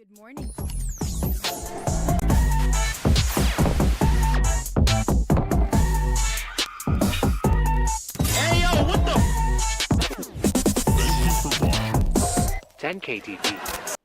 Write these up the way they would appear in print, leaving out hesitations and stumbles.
Good morning. Hey, yo, what the? 10 KTV.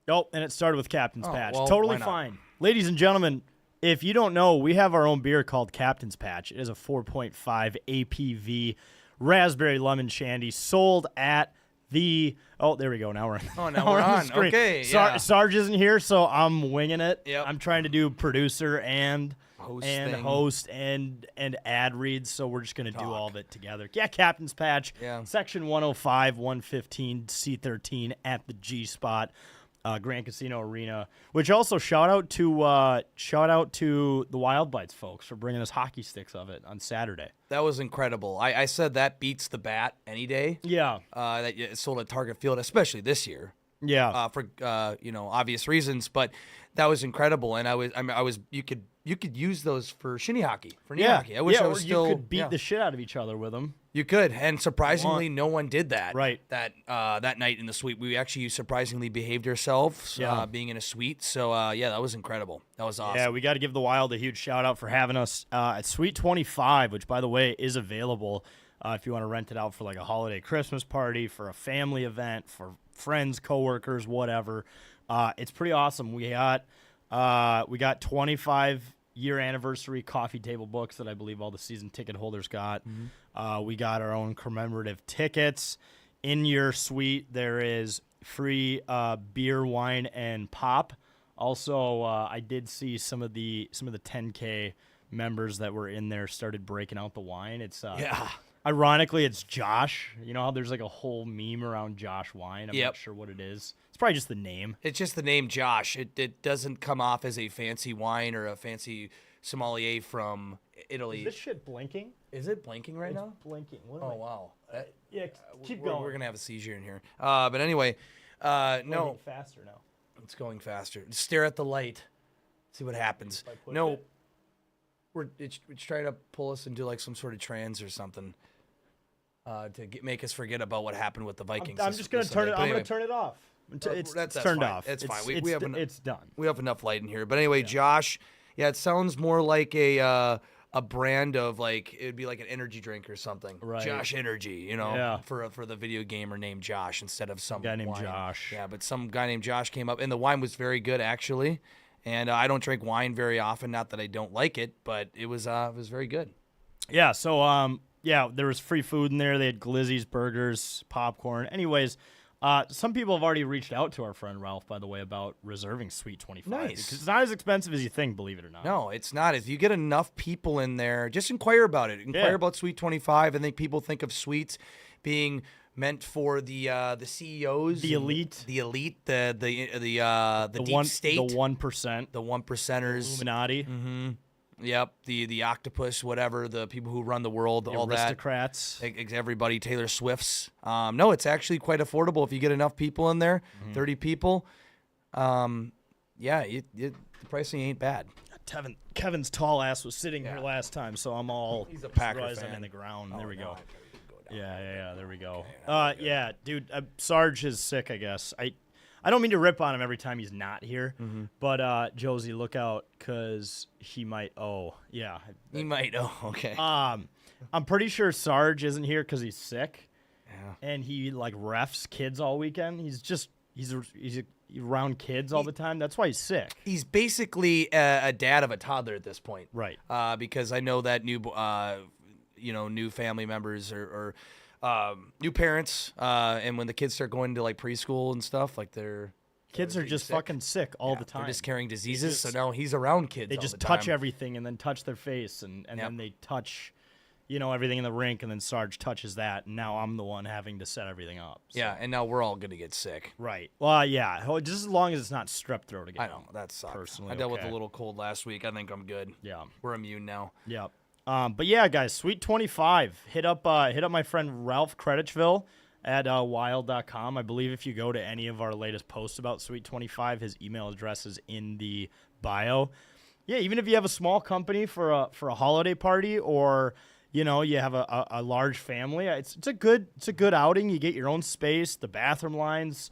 Oh, and it started with Captain's Patch. well, Totally why not? fine. Ladies and gentlemen, if you don't know, we have our own beer called Captain's Patch. It is a 4.5 APV raspberry lemon shandy sold at the there we go. Now we're Oh, now now we're on the on. screen. Okay, yeah. Sarge isn't here, so I'm winging it. Yep. I'm trying to do producer and Host and thing. host and ad reads, so we're just gonna do all of it together. Yeah, Captain's Patch. Yeah. Section 105, 115, C13 at the G Spot. Grand Casino Arena, which also shout out to the Wild Bites folks for bringing us hockey sticks of it on Saturday. That was incredible. I said that beats the bat any day. Yeah, That it's sold at Target Field, especially this year, yeah, for obvious reasons. But that was incredible, and I was you could use those for shinny hockey, for knee hockey. I wish I or was still. you could beat yeah. the shit out of each other with them. You could, and surprisingly, no one did that. Right. That night in the suite, we actually surprisingly behaved ourselves. Yeah. Being in a suite. So that was incredible. That was awesome. Yeah, we got to give the Wild a huge shout out for having us at Suite 25, which, by the way, is available if you want to rent it out for like a holiday Christmas party, for a family event, for friends, coworkers, whatever. It's pretty awesome. We got 25-year anniversary coffee table books that I believe all the season ticket holders got. We got our own commemorative tickets. In your suite, there is free beer, wine, and pop. Also, I did see some of the 10K members that were in there started breaking out the wine. It's Yeah. Ironically, it's Josh. You know how there's like a whole meme around Josh Wine? I'm Yep. not sure what it is. It's probably just the name. It's just the name Josh. It doesn't come off as a fancy wine or a fancy sommelier from Italy. Is this shit blinking? Is it blinking right now? Blinking. What Oh wow. Yeah, keep we're, going. We're gonna have a seizure in here. But anyway, no, Blinking faster now. it's going faster. Stare at the light. See what happens. If I push No, it? it's trying to pull us into like some sort of trance or something. To make us forget about what happened with the Vikings. I'm this- just gonna this turn Sunday. it. But I'm anyway, gonna turn it off. It's that's turned fine. off. It's fine. We It's, have it's done. We have enough light in here. But anyway, Josh, yeah, it sounds more like a brand of like it'd be like an energy drink or something. Right. Josh Energy, Yeah. for the video gamer named Josh instead of some Guy named wine. Josh. Yeah, but some guy named Josh came up, and the wine was very good actually. And I don't drink wine very often. Not that I don't like it, but it was very good. Yeah, so there was free food in there. They had glizzies, burgers, popcorn. Anyways, some people have already reached out to our friend Ralph, by the way, about reserving Suite 25. Nice. Because it's not as expensive as you think, believe it or not. No, it's not. If you get enough people in there, just inquire about it. Inquire Yeah. about Suite 25. I think people think of suites being meant for the CEOs, The elite. the deep state, The 1%. the one percenters. Illuminati. Yep, the octopus, whatever, the people who run the world, The all that. aristocrats. Everybody, Taylor Swift's. No, it's actually quite affordable if you get enough people in there, 30 people. The pricing ain't bad. Kevin's tall ass was sitting here last time, so I'm all He's a Packer surprised I'm fan. in the ground. Oh, There we no, go. I thought you could go down. Yeah, there we go. Yeah, dude, Sarge is sick, I guess. I don't mean to rip on him every time he's not here, but Josie, look out, because he might. Oh, yeah. He might. Oh, okay. I'm pretty sure Sarge isn't here because he's sick, Yeah. and he like refs kids all weekend. He's around kids all the time. That's why he's sick. He's basically a dad of a toddler at this point, Right. Because I know that new family members or new parents, and when the kids start going to like preschool and stuff, like their Kids are just fucking sick all the time. They're just carrying diseases, so just- now he's around kids. They all just the touch time. everything and then touch their face and then they touch, everything in the rink, and then Sarge touches that, and now I'm the one having to set everything up. So. Yeah, and now we're all gonna get sick. Right. Well, yeah. Just as long as it's not strep throat again. I know that sucks. Personally, I dealt with okay. a little cold last week. I think I'm good. Yeah. We're immune now. Yep. But yeah, guys, Suite 25. Hit up my friend Ralph Creditchville at wild.com. I believe if you go to any of our latest posts about Suite 25, his email address is in the bio. Yeah, even if you have a small company for a holiday party, or you have a large family, it's a good outing. You get your own space, the bathroom lines,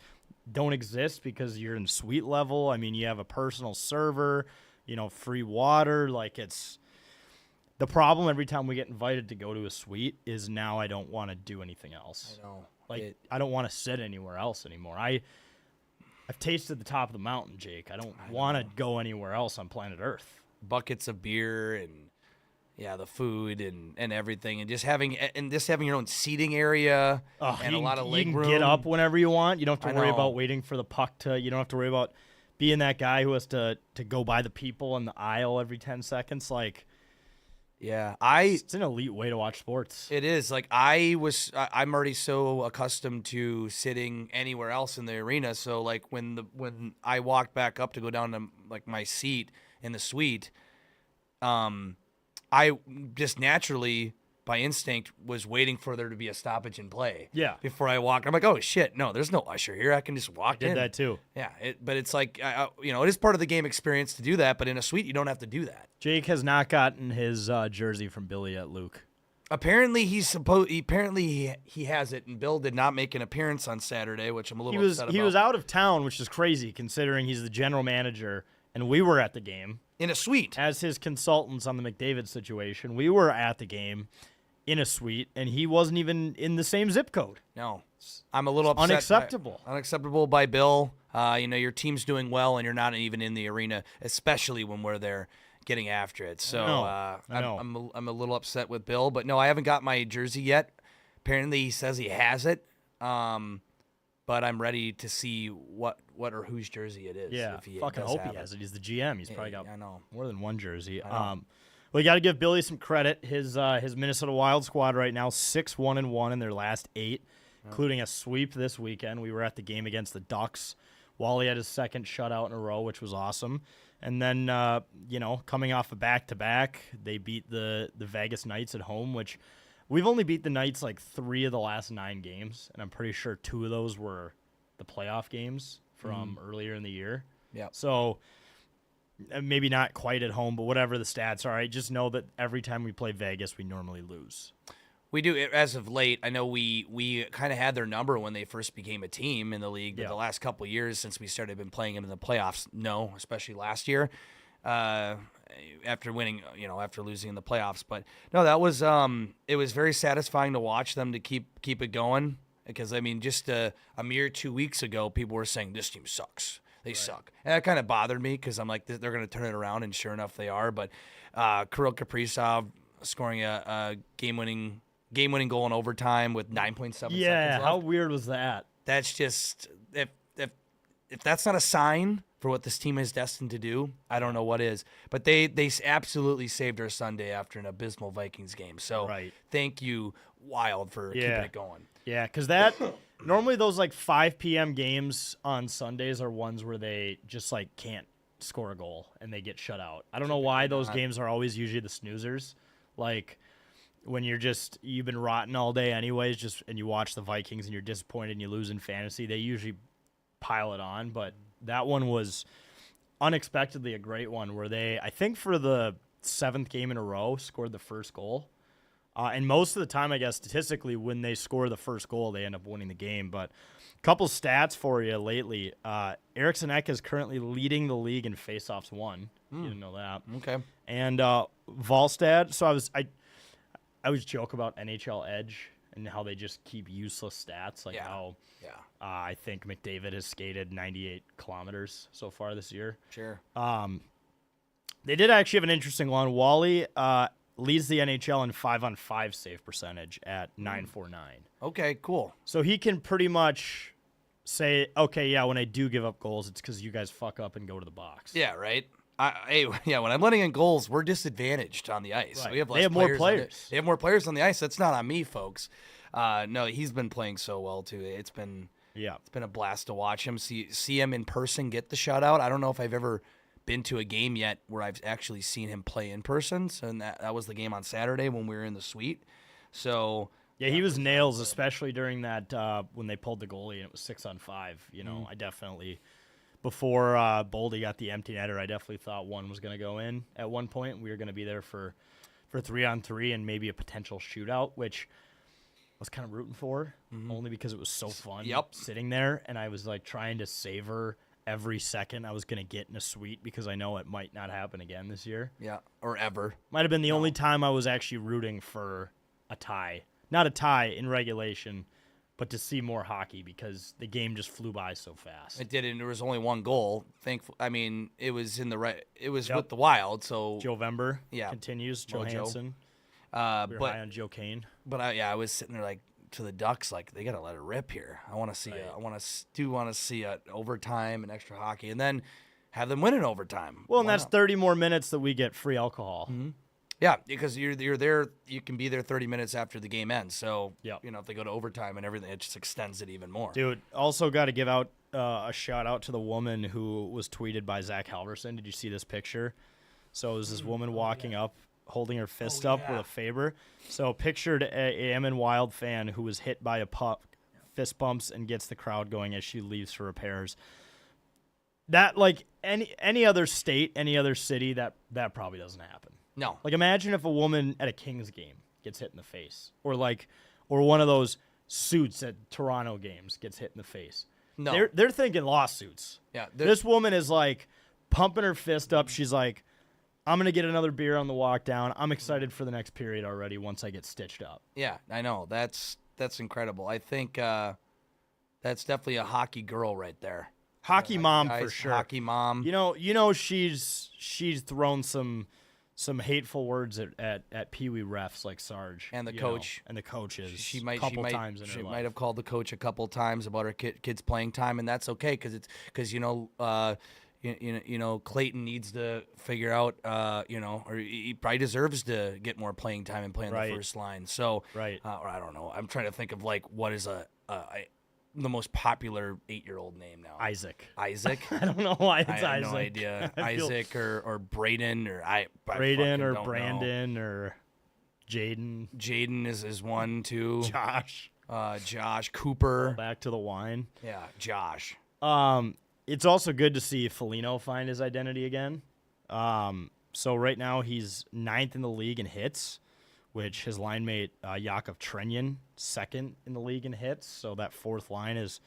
don't exist because you're in suite level. I mean, you have a personal server, free water. Like, it's the problem every time we get invited to go to a suite is now I don't want to do anything else. I know. Like, I don't want to sit anywhere else anymore. I've tasted the top of the mountain, Jake. I don't want to go anywhere else on planet Earth. Buckets of beer and the food and everything, and just having your own seating area and a lot of leg room. You can get up whenever you want. You don't have to worry know. about waiting for the puck to. You don't have to worry about being that guy who has to go by the people in the aisle every 10 seconds. Like, yeah, it's an elite way to watch sports. It is. Like, I'm already so accustomed to sitting anywhere else in the arena. So like when I walked back up to go down to like my seat in the suite, I just naturally, by instinct, was waiting for there to be a stoppage in play. Yeah. Before I walked, I'm like, oh shit, no, there's no usher here. I can just walk in. Did that too. Yeah, but it's like, it is part of the game experience to do that. But in a suite, you don't have to do that. Jake has not gotten his jersey from Billy yet, Luke. Apparently he has it, and Bill did not make an appearance on Saturday, which I'm a little upset about. He was out of town, which is crazy considering he's the general manager, and we were at the game. In a suite. As his consultants on the McDavid situation, we were at the game in a suite, and he wasn't even in the same zip code. No. I'm a little upset. Unacceptable by Bill. Your team's doing well, and you're not even in the arena, especially when we're there getting after it. So I know. I'm a little upset with Bill. But, no, I haven't got my jersey yet. Apparently he says he has it. But I'm ready to see what or whose jersey it is. Yeah, if he fucking does hope have he has it. He's the GM. He's probably got more than one jersey. Well, you got to give Billy some credit. His Minnesota Wild squad right now 6-1-1 in their last 8, including a sweep this weekend. We were at the game against the Ducks. Wally had his second shutout in a row, which was awesome. And then, coming off a back-to-back, they beat the Vegas Knights at home, which we've only beat the Knights like 3 of the last 9 games, and I'm pretty sure 2 of those were the playoff games from earlier in the year. Yeah. So maybe not quite at home, but whatever the stats are, I just know that every time we play Vegas, we normally lose. We do. As of late, I know we kind of had their number when they first became a team in the league, but the last couple of years since we started been playing them in the playoffs, no, especially last year, after winning, after losing in the playoffs. But no, that was it was very satisfying to watch them to keep it going, because I mean, just a mere 2 weeks ago, people were saying this team sucks. They suck. And that kind of bothered me because I'm like, they're going to turn it around, and sure enough, they are. But Kirill Kaprizov scoring a game-winning goal in overtime with 9.7 seconds left. Yeah, how weird was that? That's just if that's not a sign for what this team is destined to do, I don't know what is. But they absolutely saved our Sunday after an abysmal Vikings game. So thank you, Wild, for keeping it going. Yeah, because that normally those like 5 p.m. games on Sundays are ones where they just like can't score a goal and they get shut out. I don't know why those games are always usually the snoozers. Like when you've been rotten all day anyways, and you watch the Vikings and you're disappointed and you lose in fantasy, they usually pile it on. But that one was unexpectedly a great one where they, I think for the 7th game in a row, scored the first goal. And most of the time, I guess, statistically, when they score the first goal, they end up winning the game. But a couple stats for you lately. Eriksson Ek is currently leading the league in faceoffs won. You didn't know that. Okay. And Volstad, so I always joke about NHL Edge and how they just keep useless stats, like how I think McDavid has skated 98 kilometers so far this year. Sure. They did actually have an interesting one. Wally leads the NHL in 5-on-5 save percentage at .949. Okay, cool. So he can pretty much say, okay, yeah, when I do give up goals, it's because you guys fuck up and go to the box. Yeah, right. When I'm letting in goals, we're disadvantaged on the ice. Right. We have less they have more players. They have more players on the ice. That's not on me, folks. No, he's been playing so well too. It's been a blast to watch him. See him in person get the shutout. I don't know if I've ever been to a game yet where I've actually seen him play in person. So that was the game on Saturday when we were in the suite. So yeah, he was nails, especially during that when they pulled the goalie and it was 6-on-5. I definitely. Before Boldy got the empty netter, I definitely thought one was going to go in at one point. We were going to be there for 3-on-3 and maybe a potential shootout, which was kind of rooting for, only because it was so fun Yep. sitting there, and I was like trying to savor every second I was going to get in a suite because I know it might not happen again this year. Yeah, or ever. Might have been the only time I was actually rooting for a tie. Not a tie in regulation, but to see more hockey because the game just flew by so fast. It did, and there was only one goal. Thankful. I mean, it was in the right. It was Yep. with the Wild, so. Joe Vember Yeah. continues. Mojo. Johansson. We were but high on Joe Kane. but I was sitting there like to the Ducks, like they gotta let it rip here. I want to see. I want to see overtime and extra hockey, and then have them win in overtime. Well, and Why that's not? 30 more minutes that we get free alcohol. Yeah, because you're there. You can be there 30 minutes after the game ends. So Yep. if they go to overtime and everything, it just extends it even more. Dude, also got to give out a shout out to the woman who was tweeted by Zach Halverson. Did you see this picture? So it was this woman walking up, holding her fist up with a Faber. So pictured a Ammon Wild fan who was hit by a puck, fist bumps, and gets the crowd going as she leaves for repairs. That, like, any other state, any other city, that probably doesn't happen. No, Like, imagine if a woman at a Kings game gets hit in the face, or one of those suits at Toronto games gets hit in the face. no. They're thinking lawsuits. Yeah, This woman is like pumping her fist up. She's like, I'm gonna get another beer on the walk down. I'm excited for the next period already once I get stitched up. Yeah, I know. That's incredible. I think that's definitely a hockey girl right there. Hockey mom for Guys, sure. Hockey mom. You know she's thrown some hateful words at Pee Wee refs like Sarge And the you know, coach. and the coaches. She might times in her she life. might have called the coach a couple times about her kids playing time, and that's okay because Clayton needs to figure out or he probably deserves to get more playing time and play on Right. the first line. So Right. or I don't know. I'm trying to think of like what is the most popular 8-year-old name now. Isaac. Isaac. I don't know why it's I have Isaac. no idea. I feel- Isaac or Braden or I Braden fucking or don't know. Brandon or Jaden. Jaden is one too. Josh. Josh Cooper. Back to the wine. Yeah, Josh. It's also good to see Foligno find his identity again. So right now he's 9th in the league in hits, which his line mate Yakov Trenyan 2nd in the league in hits. So that fourth line is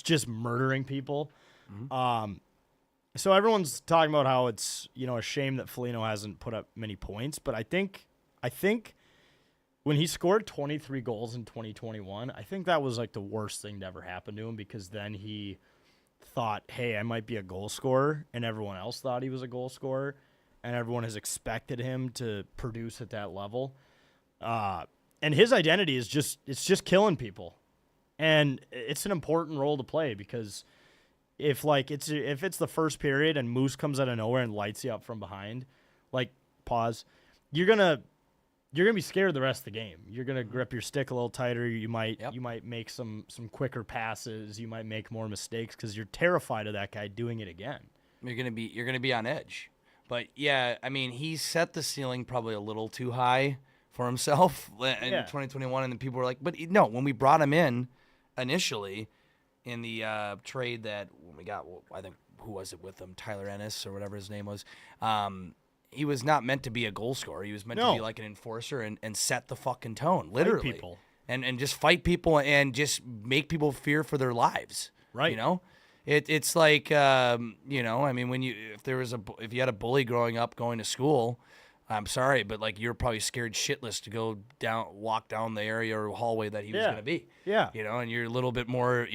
just murdering people. So everyone's talking about how it's a shame that Foligno hasn't put up many points, but I think when he scored 23 goals in 2021, I think that was like the worst thing to ever happen to him because then he thought, hey, I might be a goal scorer, and everyone else thought he was a goal scorer, and everyone has expected him to produce at that level. And his identity is just killing people. And it's an important role to play because if it's the first period and Moose comes out of nowhere and lights you up from behind, you're gonna be scared the rest of the game. You're gonna grip your stick a little tighter. You might make some quicker passes. You might make more mistakes because you're terrified of that guy doing it again. You're gonna be on edge. But yeah, I mean, he set the ceiling probably a little too high for himself in 2021, and then people were like, "But no, when we brought him in initially in the trade that when we got, I think who was it with him, Tyler Ennis or whatever his name was." He was not meant to be a goal scorer. He was meant to be like an enforcer and set the fucking tone, literally. people. And just fight people and just make people fear for their lives. Right. You know? It's like, I mean, if you had a bully growing up going to school, I'm sorry, but like you're probably scared shitless to walk down the area or hallway that he was going to be. Yeah. And you're a little bit more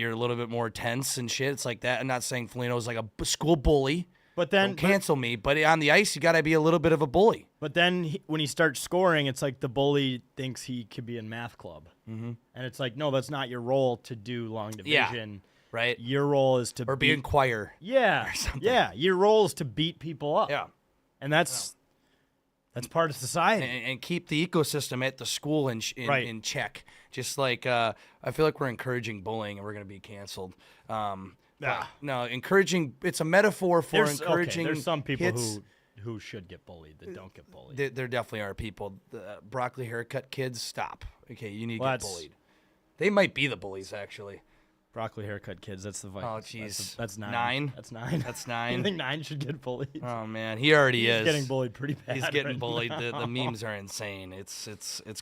tense and shit. It's like that. I'm not saying Foligno's like a school bully. But then Don't cancel me. But on the ice, you got to be a little bit of a bully. But then when he starts scoring, it's like the bully thinks he could be in math club. Mm-hmm. And it's like, no, that's not your role to do long division. Right. Your role is to be in choir. Yeah. Or something. Yeah. Your role is to beat people up. Yeah. And that's part of society. And keep the ecosystem at the school in check. Just like I feel like we're encouraging bullying and we're going to be canceled. No, encouraging. It's a metaphor for encouraging. There's some people kids. who should get bullied that don't get bullied. There definitely are people. The broccoli haircut kids, stop. Okay, you need to Well, get bullied. They might be the bullies, actually. Broccoli haircut kids. That's the Vikings. Oh, jeez. That's 9. 9? That's 9. That's I 9. think 9 should get bullied. Oh man, he already He's is. getting bullied pretty bad. He's getting right bullied. now. The memes are insane. It's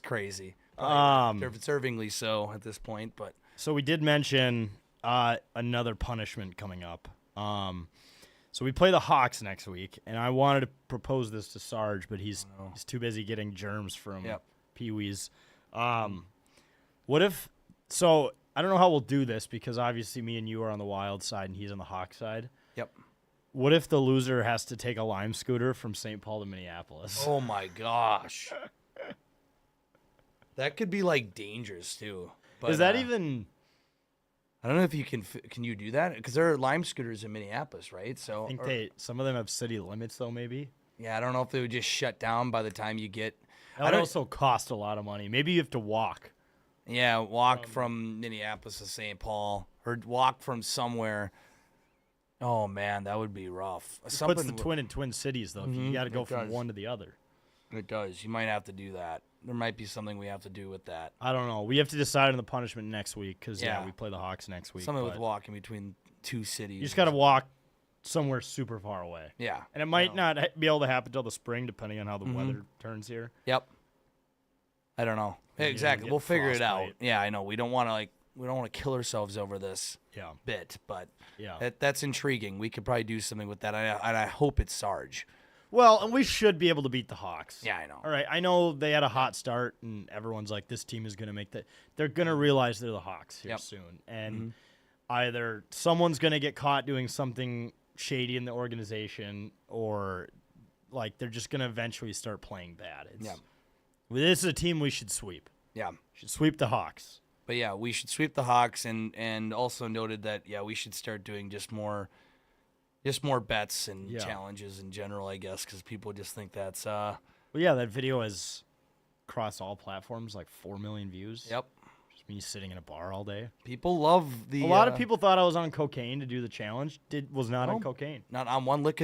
crazy. Deservingly so at this point, but So we did mention another punishment coming up. So we play the Hawks next week, and I wanted to propose this to Sarge, but he's too busy getting germs from Pee-wees. What if? So I don't know how we'll do this because obviously me and you are on the Wild side and he's on the Hawk side. Yep. What if the loser has to take a Lime scooter from St. Paul to Minneapolis? Oh my gosh. That could be like dangerous too. But, Is that even? I don't know if you can you do that because there are Lime scooters in Minneapolis, right? So I think some of them have city limits though. Maybe yeah, I don't know if they would just shut down by the time you get. that would also cost a lot of money. Maybe you have to walk. Yeah, walk from Minneapolis to St. Paul or walk from somewhere. Oh man, that would be rough. Puts the Twin Cities though. You got to go from one to the other. It does. You might have to do that. There might be something we have to do with that. I don't know. We have to decide on the punishment next week because Yeah. we play the Hawks next week. Something with but walking between two cities. You just got to walk somewhere super far away. Yeah. And it might not be able to happen till the spring, depending on how the weather turns here. Yep. I don't know. you Exactly. get We'll figure it out. frostbite. Yeah, I know. We don't want to kill ourselves over this Yeah. bit, but Yeah. that's intriguing. We could probably do something with that. And I hope it's Sarge. Well, and we should be able to beat the Hawks. Yeah, I know. All right. I know they had a hot start, and everyone's like, this team is going to make that. They're going to realize they're the Hawks here Yep. soon. And either someone's going to get caught doing something shady in the organization, or like they're just going to eventually start playing bad. Yeah. This is a team we should sweep. Yeah. Should sweep the Hawks. But yeah, we should sweep the Hawks and also noted that we should start doing just more bets and Yeah. challenges in general, I guess, because people just think that's Well, yeah, that video has crossed all platforms, like 4 million views. yep. Just me sitting in a bar all day. People love the A lot of people thought I was on cocaine to do the challenge. Was not on No. cocaine. not on one lick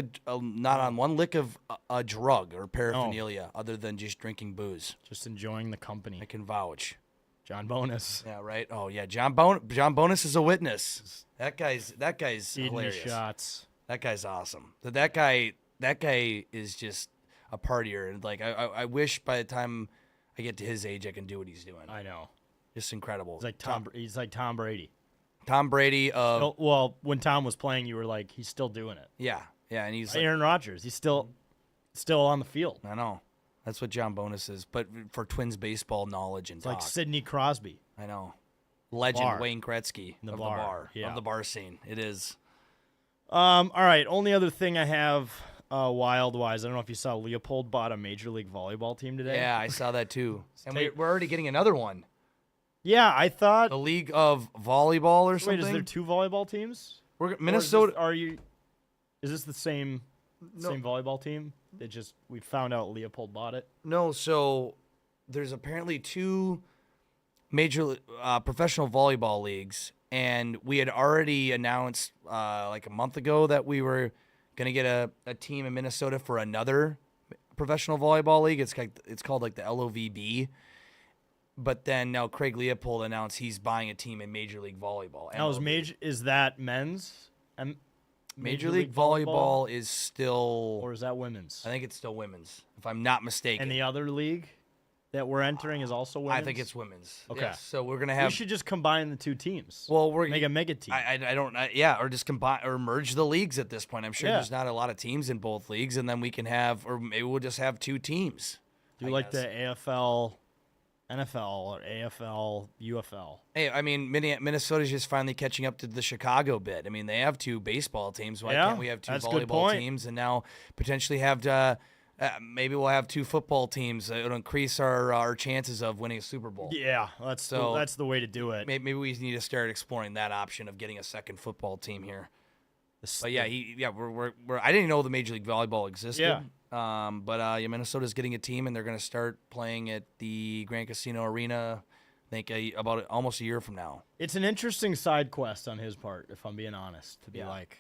of a drug or paraphernalia other than just drinking booze. Just enjoying the company. I can vouch. John Bonus. Yeah, right. Oh yeah, John Bonus is a witness. That guy's Eating his hilarious. shots. That guy's awesome. That guy is just a partier, and like I wish by the time I get to his age I can do what he's doing. I know. Just incredible. He's like Tom Brady. Tom Brady of Well, when Tom was playing, you were like, he's still doing it. yeah, and he's like, Aaron Rodgers, he's still on the field. I know. That's what John Bonus is, but for Twins baseball knowledge and It's like talk. Sidney Crosby. I know. Legend bar. Wayne Gretzky The of bar, the bar yeah. of the bar scene. It is. All right. Only other thing I have, wild-wise, I don't know if you saw Leopold bought a Major League Volleyball team today. Yeah, I saw that too. And Take- we're already getting another one. Yeah, I thought. The League of Volleyball or something. Wait, is there 2 volleyball teams? We're Or Minnesota. Is this the same volleyball team? We found out Leopold bought it. No, so there's apparently 2 major professional volleyball leagues, and we had already announced like a month ago that we were gonna get a team in Minnesota for another professional volleyball league. It's called like the LOVB. But then now Craig Leopold announced he's buying a team in Major League Volleyball. Now, MLB. is that men's? Major League Volleyball is still, Or is that women's? I think it's still women's, if I'm not mistaken. And the other league that we're entering is also women's? I think it's women's. Okay. Yes. So we're gonna We have. should just combine the 2 teams. Well, we're make a mega team. I don't. Yeah, or just combine or merge the leagues at this point. I'm sure Yeah. there's not a lot of teams in both leagues, and then we can have, or maybe we'll just have 2 teams. Do you like the AFL, NFL, or AFL, UFL? Hey, I mean, Minnesota's just finally catching up to the Chicago bit. I mean, they have 2 baseball teams. Why Yeah, can't we have 2 that's a good volleyball point. teams, and now potentially have maybe we'll have 2 football teams. It'll increase our chances of winning a Super Bowl. Yeah, that's the way to do it. Maybe we need to start exploring that option of getting a second football team here. But yeah, we're I didn't know the Major League Volleyball existed. Yeah. But Minnesota's getting a team, and they're going to start playing at the Grand Casino Arena. I think about almost a year from now. It's an interesting side quest on his part, if I'm being honest. To be Yeah. like,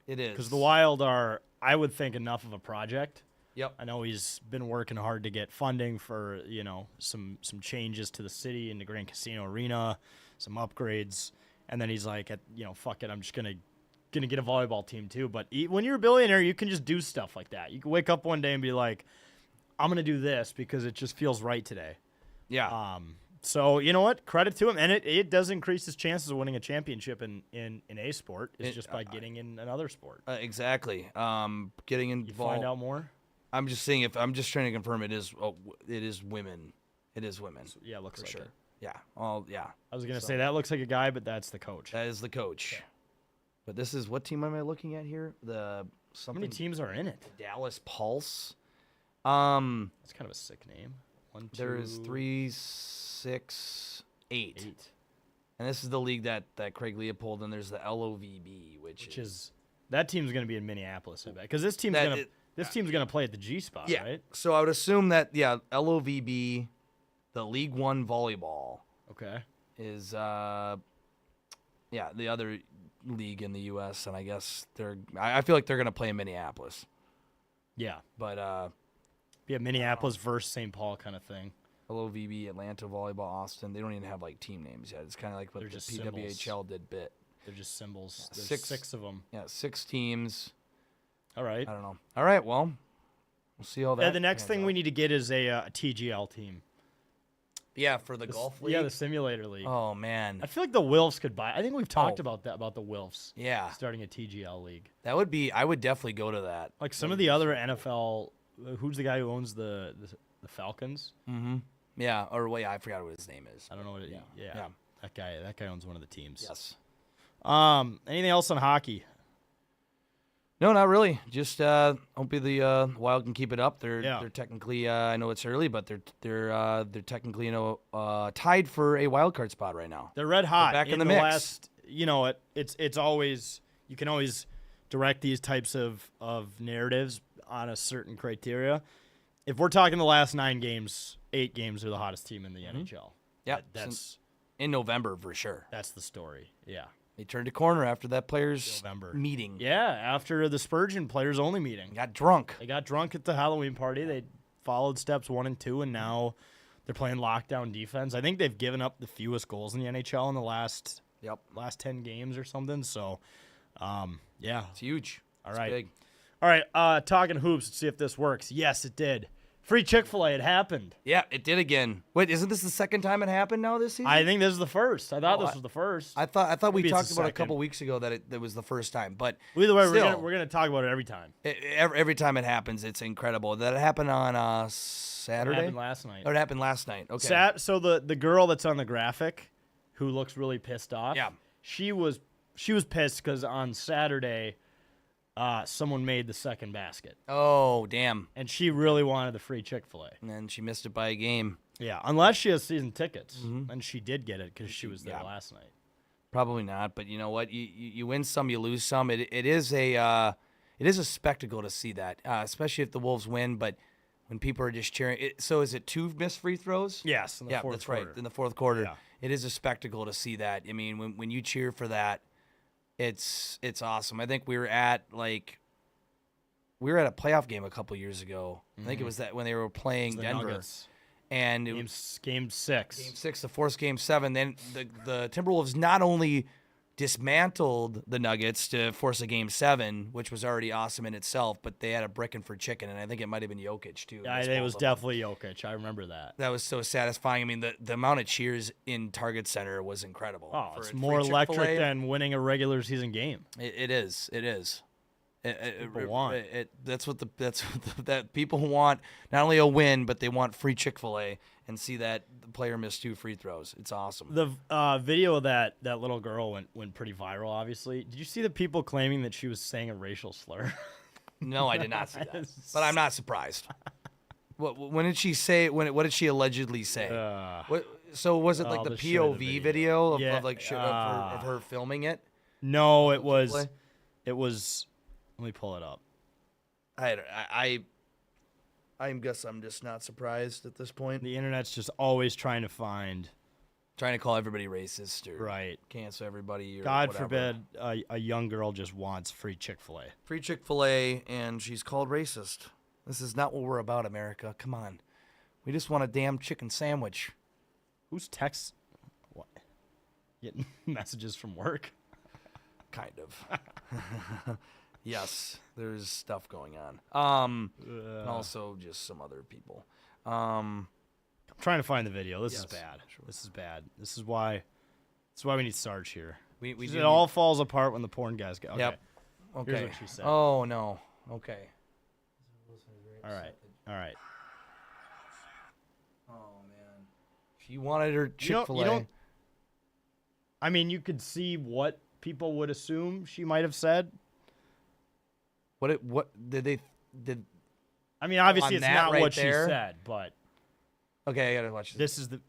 It is because the Wild are, I would think, enough of a project. Yep. I know he's been working hard to get funding for some changes to the city and the Grand Casino Arena, some upgrades, and then he's like, fuck it, I'm just gonna get a volleyball team too. But when you're a billionaire, you can just do stuff like that. You can wake up one day and be like, I'm gonna do this because it just feels right today. Yeah. So you know what? Credit to him, and it does increase his chances of winning a championship in a sport. It's just by getting in another sport. Exactly. Getting involved. You find out more. I'm just saying I'm just trying to confirm it is women. It is women. Yeah, it looks for like sure. it. Yeah. Yeah. I was gonna say that looks like a guy, but that's the coach. That is the coach. Okay. But this is what team am I looking at here? How many teams are in it? Dallas Pulse. That's kind of a sick name. There is 3, 6, 8. And this is the league that Craig Leopold, and there's the LOVB, which is that team's going to be in Minneapolis, I bet, because this team's gonna play at the G spot, right? So I would assume that LOVB, the League One volleyball, Okay. is the other league in the U.S. and I guess I feel like they're gonna play in Minneapolis, Yeah. but Yeah, Minneapolis versus St. Paul kind of thing. LOVB, Atlanta Volleyball, Austin. They don't even have like team names yet. It's kind of like what They're the just PWHL did. They're just symbols. Yeah, There's six of them. Yeah, 6 teams. All right. I don't know. All right, well, we'll see all that. Yeah, the next pans thing out. we need to get is a TGL team. Yeah, for the golf league. Yeah, the simulator league. Oh man, I feel like the Wilfs could buy. I think we've talked about that, about the Wilfs yeah, starting a TGL league. that would be. I would definitely go to that. Like some of the other NFL. Who's the guy who owns the Falcons? Mm-hmm. Yeah, or wait, I forgot what his name is. I don't know what it. Yeah. That guy owns one of the teams. Yes. Anything else on hockey? No, not really. Just hopefully the Wild can keep it up. They're Yeah. they're technically I know it's early, but they're technically tied for a wild card spot right now. They're red hot. back in the mix. Last, it's always, you can always direct these types of narratives on a certain criteria. If we're talking the last 9 games, 8 games are the hottest team in the NHL. Yeah, That's in November for sure. the story. Yeah. They turned a corner after that players' November. meeting. Yeah, after the Spurgeon players only meeting. Got drunk. They got drunk at the Halloween party. They followed steps 1 and 2, and now they're playing lockdown defense. I think they've given up the fewest goals in the NHL in the last 10 games or something. So, yeah. It's huge. All It's right. big. All right, talking hoops. Let's see if this works. Yes, it did. Free Chick-fil-A. It happened. Yeah, it did again. Wait, isn't this the second time it happened now this season? I think this is the first. I thought this was the first. I thought we Maybe it's talked the about a second. couple weeks ago that it was the first time, but Either way, still, we're gonna talk about it every time. every time it happens, it's incredible. That it happened on It Saturday. happened last night. Oh, it happened last night. Okay. So the girl that's on the graphic, who looks really pissed off. Yeah. She was pissed because on Saturday, someone made the second basket, Oh, damn. and she really wanted the free Chick-fil-A. And then she missed it by a game. Yeah, unless she has season tickets, and she did get it because she was there Yeah. last night. Probably not, but you know what? You win some, you lose some. It is a spectacle to see that, especially if the Wolves win. But when people are just cheering, so is it 2 missed free throws? Yes, in the Yeah, fourth that's quarter. right. In the fourth quarter, Yeah. it is a spectacle to see that. I mean, when you cheer for that, it's awesome. I think we were at a playoff game a couple years ago. I think it was that when they were playing The Denver, Nuggets. and Game 6. Game 6, the forced Game 7. Then the Timberwolves not only dismantled the Nuggets to force a Game 7, which was already awesome in itself, but they had a brickin' for chicken, and I think it might have been Jokic too. Yeah, I This think it ball was up. definitely Jokic. I remember that. That was so satisfying. I mean, the amount of cheers in Target Center was incredible. Oh, For it's a more free electric Chick-fil-A, than winning a regular season game. It is. It is. People want. That's what that people want. Not only a win, but they want free Chick-fil-A and see that the player missed 2 free throws. It's awesome. The video of that little girl went pretty viral, obviously. Did you see the people claiming that she was saying a racial slur? No, I did not see that, but I'm not surprised. When did she say? What did she allegedly say? So was it like the I'll just show you POV the video of, Yeah, of her filming it? No, it was. Chick-fil-A? It was. Let me pull it up. I guess I'm just not surprised at this point. The internet's just always trying to find. Trying to call everybody racist or Right. cancel everybody. Or God whatever. forbid a young girl just wants free Chick-fil-A. Free Chick-fil-A, and she's called racist. This is not what we're about, America. Come on. We just want a damn chicken sandwich. Who's text? What? Getting messages from work. Kind of. Yes, there's stuff going on. And also just some other people. I'm trying to find the video. This is Yes, bad. sure. This is bad. This is why we need Sarge here. We It do all falls apart when the porn guys go. Okay. Yep. Okay. Here's what she said. Oh no. Okay. All right. All right. Oh man. She wanted her You Chick-fil-A. don't. I mean, you could see what people would assume she might have said. What did? I mean, obviously On it's that not right what there? she said, but Okay, I gotta watch this. this is the.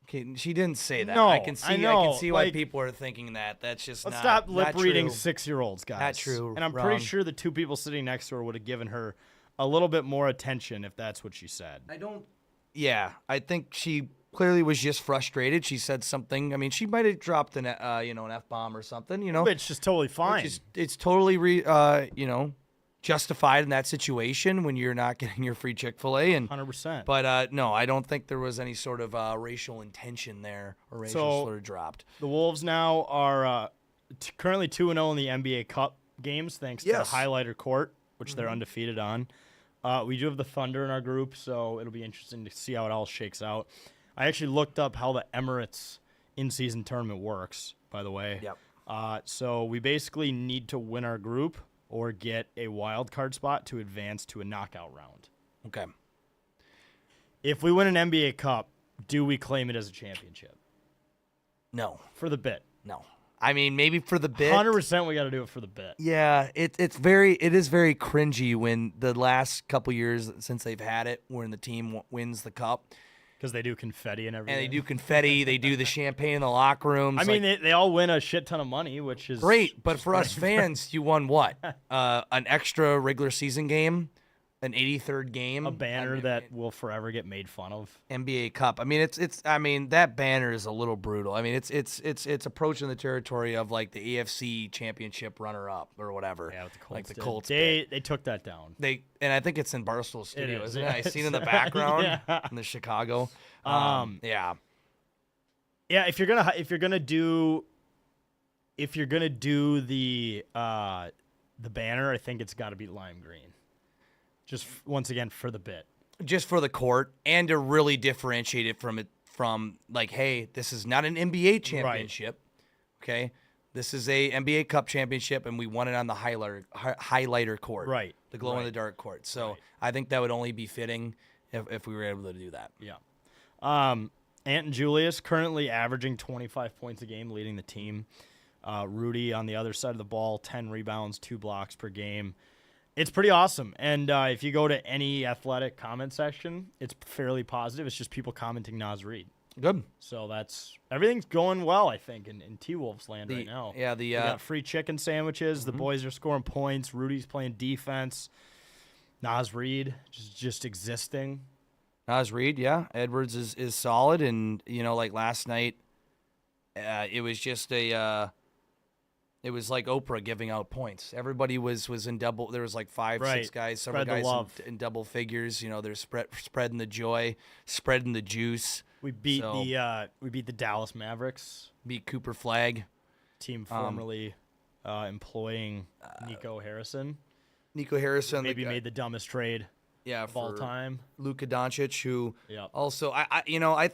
Okay, she didn't say that. No, I can see. I know, can see why like- people are thinking that. That's just Let's not. stop lip not reading true. 6-year-olds, guys. Not true, And I'm Ron. pretty sure the two people sitting next to her would have given her a little bit more attention if that's what she said. I don't. Yeah, I think she clearly was just frustrated. She said something. I mean, she might have dropped an an F-bomb or something. You know, Which is totally fine. it's totally justified in that situation when you're not getting your free Chick-fil-A. And 100%. but no, I don't think there was any sort of racial intention there or racial So- slur dropped. The Wolves now are currently 2-0 in the NBA Cup games thanks Yes. to Highlighter Court, which they're undefeated on. We do have the Thunder in our group, so it'll be interesting to see how it all shakes out. I actually looked up how the Emirates in-season tournament works, by the way. Yep. So we basically need to win our group or get a wild card spot to advance to a knockout round. Okay. If we win an NBA Cup, do we claim it as a championship? No. For the bit. No. I mean, maybe for the bit. 100% we got to do it for the bit. Yeah, it is very cringy when the last couple years since they've had it, when the team wins the cup Because they do confetti and everything. and they do confetti, they do the champagne in the locker rooms. I mean, they all win a shit ton of money, which is great, but for us fans, you won what? An extra regular season game, an 83rd game, a banner that will forever get made fun of. NBA Cup. I mean, it's. I mean, that banner is a little brutal. I mean, it's approaching the territory of like the AFC Championship runner-up or whatever. Yeah, with the Colts. like the did. Colts. They took that down. And I think it's in Barstool Studio, is, isn't yeah. it? I seen in the background Yeah. in the Chicago. Yeah. Yeah, if you're gonna do the banner, I think it's got to be lime green. Just once again for the bit. Just for the court and to really differentiate it from like, hey, this is not an NBA championship. Okay. This is a NBA Cup championship, and we won it on the highlighter court. Right. The glow in the dark court. So Right. I think that would only be fitting if we were able to do that. Yeah. Ant and Julius currently averaging 25 points a game, leading the team. Rudy on the other side of the ball, 10 rebounds, 2 blocks per game. It's pretty awesome. And if you go to any athletic comment section, it's fairly positive. It's just people commenting Naz Reid. Good. So everything's going well, I think, in T-Wolves land right now. Yeah, We got free chicken sandwiches. The boys are scoring points. Rudy's playing defense. Naz Reid just existing. Naz Reid, yeah. Edwards is solid, and like last night, it was just it was like Oprah giving out points. Everybody was in double. There was like 5, 6 Right. guys. Some Spread the guys love. in double figures. They're spreading the joy, spreading the juice. We beat So- the Dallas Mavericks. Beat Cooper Flag. Team formerly employing Nico Harrison. Nico Harrison Maybe made the dumbest trade of all for time. Luka Doncic, who Yep. also I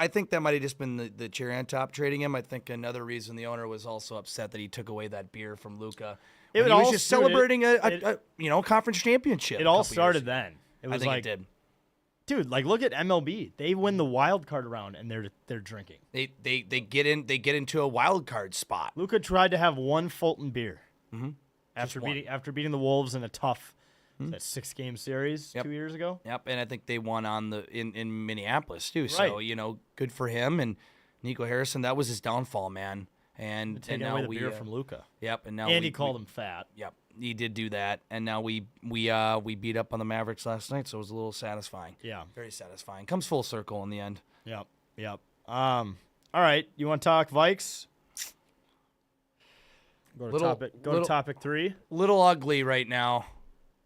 think that might have just been the cherry on top trading him. I think another reason the owner was also upset that he took away that beer from Luka. It He all was just started- celebrating a conference championship. It a all couple started years. then. It I was think like, it did. dude, like look at MLB. They win the wild card round and they're drinking. They get into a wild card spot. Luka tried to have one Fulton beer after one. beating the Wolves in a tough 6-game series Yep. 2 years ago. Yep, and I think they won on in Minneapolis too. Right. So good for him. And Nico Harrison, that was his downfall, man. And Taking now away the we beer from Luka. Yep, and now And we he called him fat. Yep, he did do that, and now we beat up on the Mavericks last night, so it was a little satisfying. Yeah. Very satisfying. Comes full circle in the end. Yep. All right, you want to talk Vikes? Go to topic 3. Little ugly right now.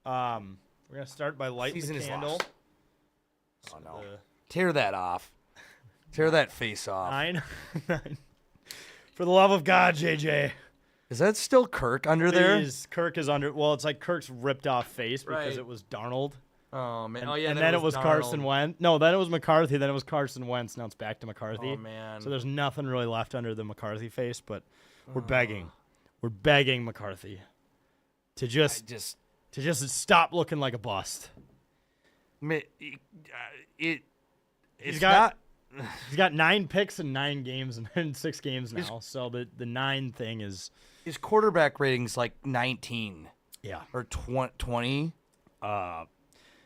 We're gonna start by lighting Season the is candle. lost. Oh no! Tear that off. Tear that face off. 9 For the love of God, JJ. Is that still Kirk under there? Kirk is under. Well, it's like Kirk's ripped off face because Right. it was Darnold. Oh man. And, Oh yeah. and then it was Darnold. Carson Wentz. No, then it was McCarthy. Then it was Carson Wentz. Now it's back to McCarthy. Oh man. So there's nothing really left under the McCarthy face, but we're begging. We're begging McCarthy to just stop looking like a bust. It's got- not. He's got 9 picks in 9 games and in 6 games now. So the 9 thing is His quarterback rating's like 19 yeah. or 20.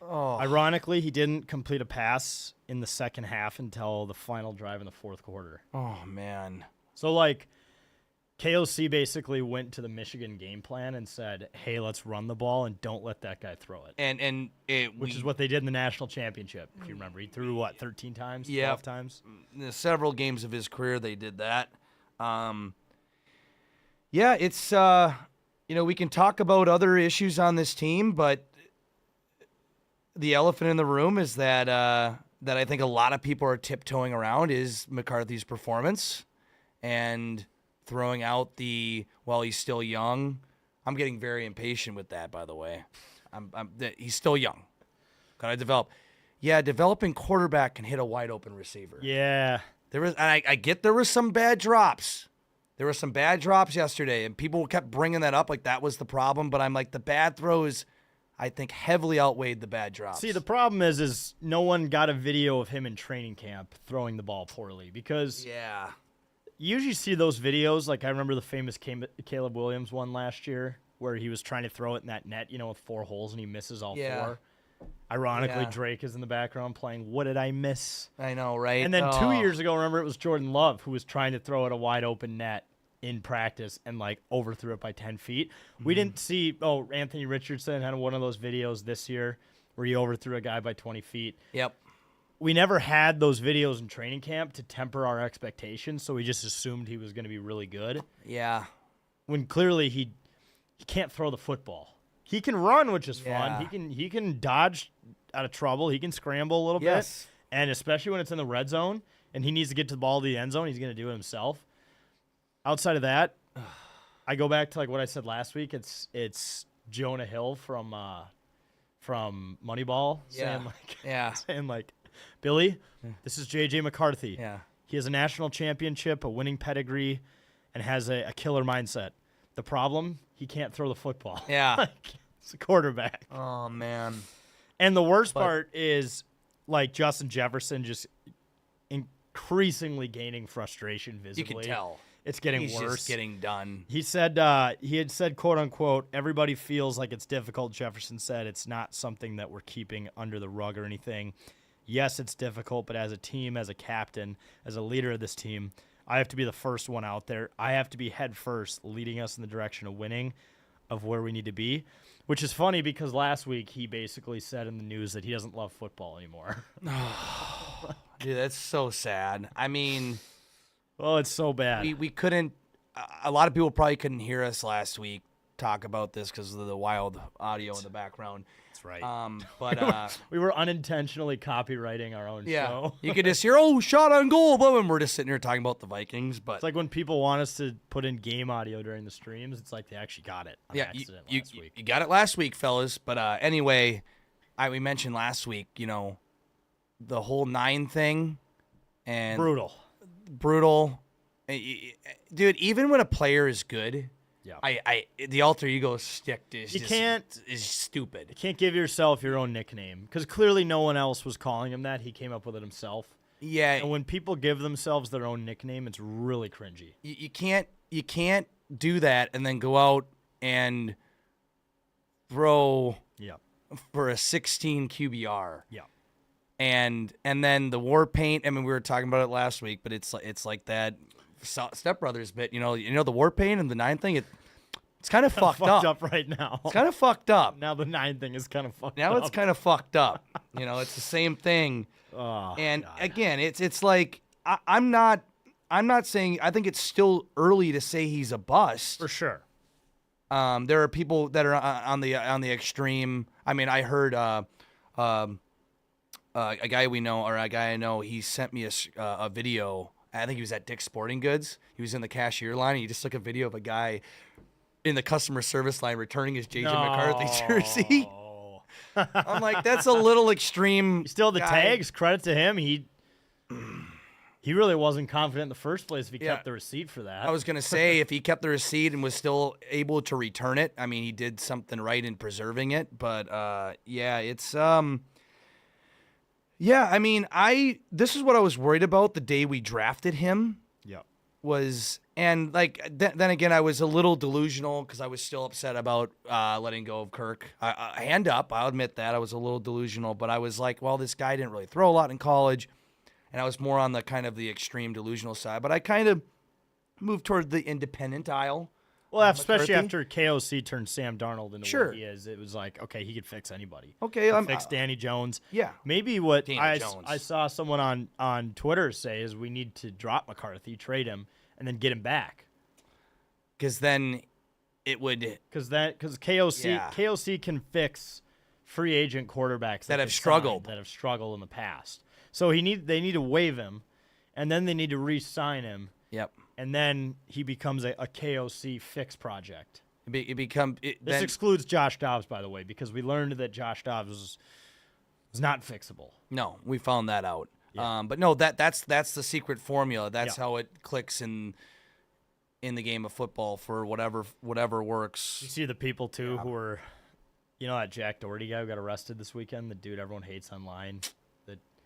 Ironically, he didn't complete a pass in the second half until the final drive in the fourth quarter. Oh man. So like KOC basically went to the Michigan game plan and said, "Hey, let's run the ball and don't let that guy throw it." Which is what they did in the national championship. If you remember, he threw 13 times, 12 times. In several games of his career, they did that. Yeah, it's we can talk about other issues on this team, but the elephant in the room is that that I think a lot of people are tiptoeing around is McCarthy's performance and throwing out he's still young. I'm getting very impatient with that, by the way. He's still young. Gotta develop. Yeah, developing quarterback can hit a wide open receiver. Yeah. I get there were some bad drops. There were some bad drops yesterday, and people kept bringing that up like that was the problem. But I'm like, the bad throws, I think, heavily outweighed the bad drops. See, the problem is no one got a video of him in training camp throwing the ball poorly because yeah. you usually see those videos. Like I remember the famous Caleb Williams one last year where he was trying to throw it in that net, with 4 holes, and he misses all 4. Ironically, Yeah. Drake is in the background playing What Did I Miss? I know, right? And then 2 Oh. years ago, remember, it was Jordan Love who was trying to throw at a wide open net in practice and overthrew it by 10 feet. We didn't see, Anthony Richardson had one of those videos this year where he overthrew a guy by 20 feet. Yep. We never had those videos in training camp to temper our expectations, so we just assumed he was going to be really good. Yeah. When clearly he can't throw the football. He can run, which is Yeah. fun. He can dodge out of trouble. He can scramble a little Yes. bit. And especially when it's in the red zone and he needs to get to the ball to the end zone, he's going to do it himself. Outside of that, I go back to what I said last week. It's Jonah Hill from Moneyball Yeah. saying Billy, this is JJ McCarthy. Yeah. He has a national championship, a winning pedigree, and has a killer mindset. The problem, he can't throw the football. Yeah. It's a quarterback. Oh man. And the worst part is Justin Jefferson just increasingly gaining frustration visibly. You can tell. It's getting He's worse. just getting done. He said he had said, quote unquote, everybody feels like it's difficult. Jefferson said it's not something that we're keeping under the rug or anything. Yes, it's difficult, but as a team, as a captain, as a leader of this team, I have to be the first one out there. I have to be head first, leading us in the direction of winning, of where we need to be. Which is funny because last week he basically said in the news that he doesn't love football anymore. Dude, that's so sad. I mean, Oh, it's so bad. we couldn't. A lot of people probably couldn't hear us last week talk about this because of the wild audio in the background. That's right. But we were unintentionally copywriting our own yeah, show. you could just hear, "Oh, shot on goal," blah, and we're just sitting here talking about the Vikings. But It's like when people want us to put in game audio during the streams, it's like they actually got it on yeah, accident you, last week. you got it last week, fellas. But anyway, we mentioned last week, the whole 9 thing, and brutal. Dude, even when a player is good, Yeah. the alter ego stick is You just can't- is stupid. You can't give yourself your own nickname because clearly no one else was calling him that. He came up with it himself. Yeah, And when people give themselves their own nickname, it's really cringy. you can't do that and then go out and throw Yeah. for a 16 QBR. Yeah. And then the war paint. I mean, we were talking about it last week, but it's like that Step Brothers bit. You know the war paint and the 9 thing. It's kind of fucked up. right now. It's kind of fucked up. Now the 9 thing is kind of fucked Now up. it's kind of fucked up. It's the same thing. Oh, And God. again, it's like I'm not saying. I think it's still early to say he's a bust. For sure. There are people that are on the extreme. I mean, I heard a guy we know or a guy I know. He sent me a video I think he was at Dick's Sporting Goods. He was in the cashier line, and he just took a video of a guy in the customer service line returning his J.J. McCarthy jersey. I'm like, that's a little extreme. Still, the guy. tags, credit to him. He really wasn't confident in the first place if he kept the receipt for that. I was going to say, if he kept the receipt and was still able to return it, I mean, he did something right in preserving it. But, it's yeah, I mean, this is what I was worried about the day we drafted him. Yep. And then again, I was a little delusional because I was still upset about letting go of Kirk. Hand up, I'll admit that I was a little delusional, but I was like, well, this guy didn't really throw a lot in college, and I was more on the kind of the extreme delusional side. But I kind of moved toward the independent aisle. Well, especially McCarthy. after KOC turned Sam Darnold into Sure. what he is, it was like, okay, he could fix anybody. Okay, He fix Danny Jones. yeah. Maybe what Daniel Jones. I saw someone on Twitter say is we need to drop McCarthy, trade him, and then get him back. Because then it would Because KOC Yeah. KOC can fix free agent quarterbacks That have they've struggled. signed, that have struggled in the past. So they need to waive him, and then they need to re-sign him, Yep. and then he becomes a KOC fix project. This Then, excludes Josh Dobbs, by the way, because we learned that Josh Dobbs was not fixable. no, we found that out. Yeah. But no, that's the secret formula. That's Yeah. how it clicks in the game of football for whatever works. You see the people too who were, that Jack Doherty guy who got arrested this weekend, the dude everyone hates online. He's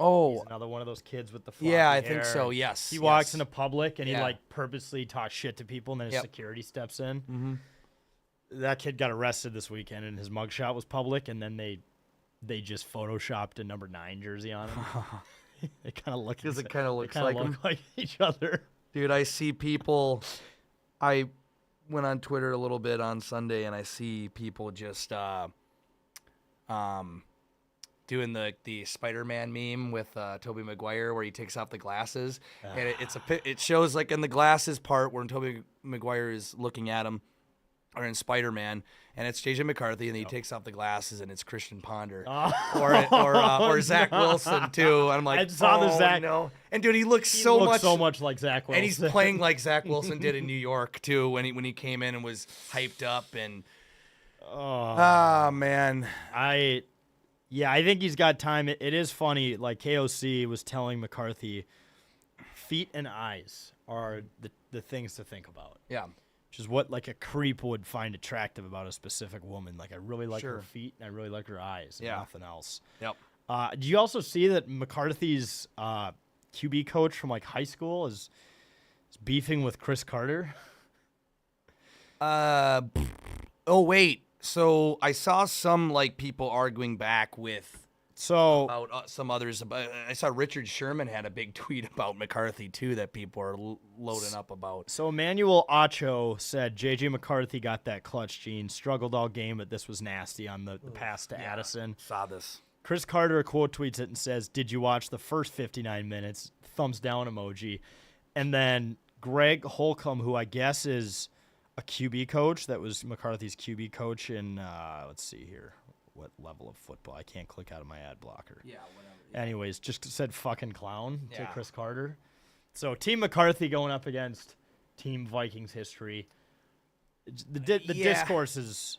Oh, another one of those kids with the floppy yeah, I hair. think so. Yes, He walks yes. into public and Yeah. he like purposely talks shit to people, and then his Yep. security steps in. Mm-hmm. That kid got arrested this weekend, and his mugshot was public, and then they just photoshopped a number 9 jersey on him. They kind of look. Because it exa- kinda they looks kinda like look him. like each other. Dude, I see people. I went on Twitter a little bit on Sunday, and I see people just doing the Spider-Man meme with Tobey Maguire where he takes off the glasses, and it shows like in the glasses part where Tobey Maguire is looking at him, or in Spider-Man, and it's J.J. McCarthy, and he takes off the glasses, and it's Christian Ponder, or Zach Wilson too. I'm like, I saw the Zach- no. And dude, he looks He so looks much like Zach Wilson. and he's playing like Zach Wilson did in New York too when he came in and was hyped up and man. I think he's got time. It is funny. Like KOC was telling McCarthy, feet and eyes are the things to think about. Yeah. Which is what like a creep would find attractive about a specific woman. Like I really like Sure. her feet and I really like her eyes. And Yeah. nothing else. Yep. Do you also see that McCarthy's QB coach from like high school is beefing with Chris Carter? Oh wait. So I saw some like people arguing back with So about some others. I saw Richard Sherman had a big tweet about McCarthy too that people are loading up about. So Emmanuel Acho said J.J. McCarthy got that clutch gene, struggled all game, but this was nasty on the pass to Addison. Saw this. Chris Carter quote tweets it and says, "Did you watch the first 59 minutes?" Thumbs down emoji. And then Greg Holcomb, who I guess is a QB coach, that was McCarthy's QB coach in, let's see here, what level of football? I can't click out of my ad blocker. Yeah, whatever. Anyways, just said fucking clown to Yeah. Chris Carter. So Team McCarthy going up against Team Vikings history. The Yeah. discourse is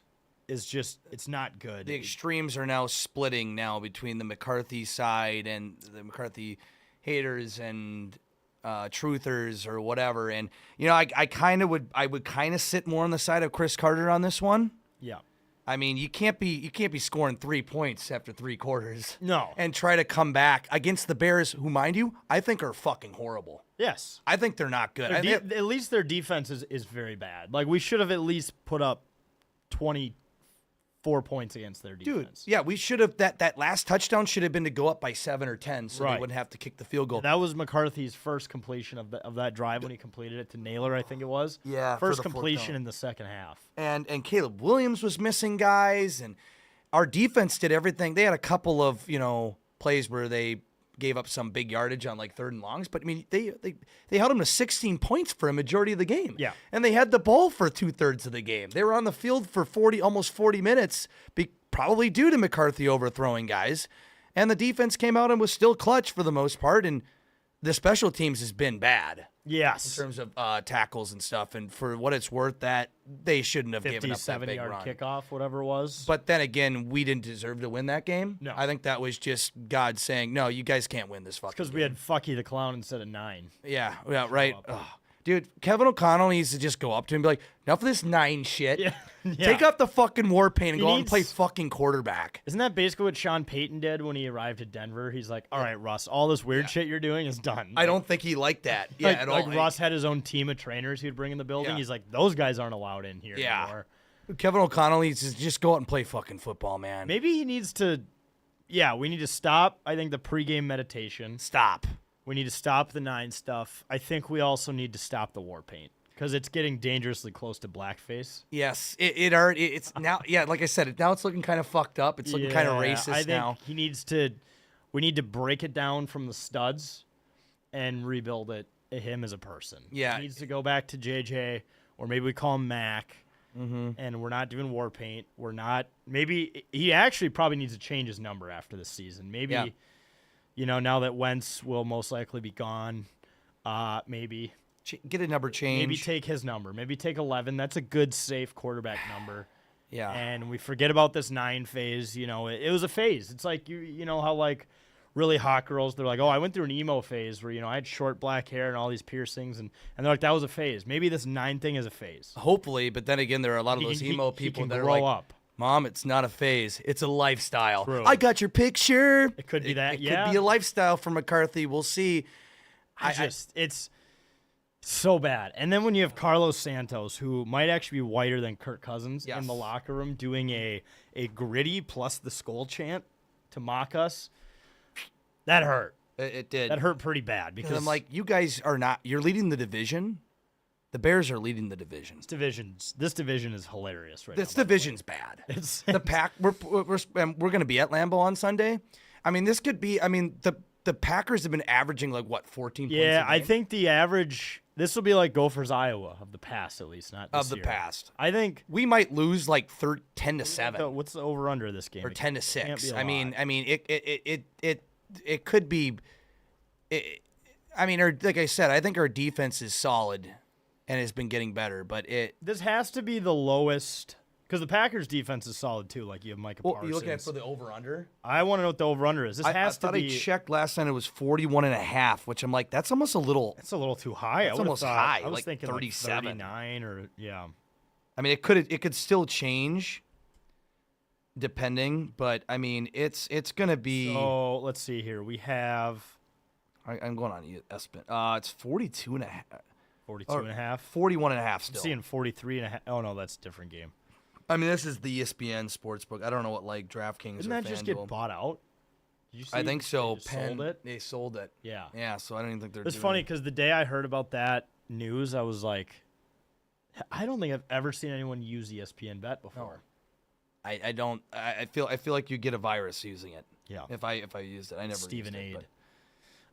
just, it's not good. The extremes are now splitting now between the McCarthy side and the McCarthy haters and truthers or whatever. And I would kind of sit more on the side of Chris Carter on this one. Yeah. I mean, you can't be scoring 3 points after 3 quarters. No. And try to come back against the Bears, who, mind you, I think are fucking horrible. Yes. I think they're not good. At least their defense is very bad. Like, we should have at least put up 24 points against their Dude, defense. yeah, we should have that last touchdown should have been to go up by 7 or 10 so Right. they wouldn't have to kick the field goal. That was McCarthy's first completion of that drive when he completed it to Naylor, I think it was. Yeah, for First the fourth completion down. in the second half. And Caleb Williams was missing guys, and our defense did everything. They had a couple of plays where they gave up some big yardage on like 3rd and longs, but I mean they held them to 16 points for a majority of the game. Yeah. And they had the ball for 2/3 of the game. They were on the field for almost 40 minutes, probably due to McCarthy overthrowing guys. And the defense came out and was still clutch for the most part. And the special teams has been bad in Yes. terms of tackles and stuff. And for what it's worth, that they shouldn't have given up that big 70-yard run. kickoff, whatever it was. But then again, we didn't deserve to win that game. No. I think that was just God saying, no, you guys can't win this fucking because game. we had Fucky the Clown instead of 9. Yeah, right. Ugh. Dude, Kevin O'Connell needs to just go up to him and be like, enough of this 9 shit. Yeah. Take up the fucking war paint and He go out and needs- play fucking quarterback. Isn't that basically what Sean Payton did when he arrived at Denver? He's like, all right, Russ, all this weird shit you're doing is done. I don't think he liked that. Yeah, like, at like all. Russ had his own team of trainers he'd bring in the building. Yeah. He's like, those guys aren't allowed in here Yeah. anymore. Kevin O'Connell needs to just go out and play fucking football, man. Maybe he needs to, we need to stop, I think, the pregame meditation. Stop. We need to stop the 9 stuff. I think we also need to stop the war paint because it's getting dangerously close to blackface. Yes, it already. It's now. Yeah, like I said, now it's looking kind of fucked up. It's looking kind of racist I think now. he needs to. We need to break it down from the studs and rebuild it. Him as a person. Yeah. He needs to go back to JJ, or maybe we call him Mac. And we're not doing war paint. We're not. Maybe he actually probably needs to change his number after this season. Maybe, now that Wentz will most likely be gone, maybe Get a number change. maybe take his number. Maybe take 11. That's a good, safe quarterback number. yeah. And we forget about this 9 phase. It was a phase. It's like you know how like really hot girls, they're like, oh, I went through an emo phase where I had short black hair and all these piercings, and they're like, that was a phase. Maybe this 9 thing is a phase. Hopefully, but then again, there are a lot of those emo he people can that are grow like, up. Mom, it's not a phase. It's a lifestyle. True. I got your picture. It could be that, It yeah. could be a lifestyle for McCarthy. We'll see. It's so bad. And then when you have Carlos Santos, who might actually be whiter than Kirk Cousins Yes. in the locker room, doing a gritty plus the skull chant to mock us, that hurt. It did. That hurt pretty bad Because because I'm like, you guys are not. You're leading the division. The Bears are leading the division. this division is hilarious right This now. division's bad. It's The pack. We're going to be at Lambeau on Sunday. I mean, this could be. I mean, the Packers have been averaging like what 14 points. yeah, a I game? think the average. This will be like Gophers Iowa of the past, at least not this of the year. past. I think. We might lose like 10-7 What's the over under this game? or 10-6. Can't be a I mean, lot. it could be. Like I said, I think our defense is solid and has been getting better, but This has to be the lowest because the Packers' defense is solid too. Like you have Micah Well, Parsons. you looking at for the over under? I want to know what the over under is. This I has thought to be. I checked last night. It was 41.5, which I'm like, that's almost a little. It's a little too high. That's I would've almost thought- high, I was like thinking 37. 39 or yeah. I mean, it could still change, depending. But I mean, it's gonna be. So let's see here. We have I'm going on ESPN. It's 42.5. 42 and a half. 41.5 I'm still. seeing 43 and a half. Oh no, that's a different game. I mean, this is the E ESPN sportsbook. I don't know what like DraftKings Didn't or that just FanDuel. get bought out? Did you see I think so. They just sold it. They sold it. Yeah. Yeah, so I don't even think they're. It's doing funny because the day I heard about that news, I was like, I don't think I've ever seen anyone use ESPN Bet before. I don't. I feel like you get a virus using it. Yeah. If I used it, I never. Stephen used it, Aid.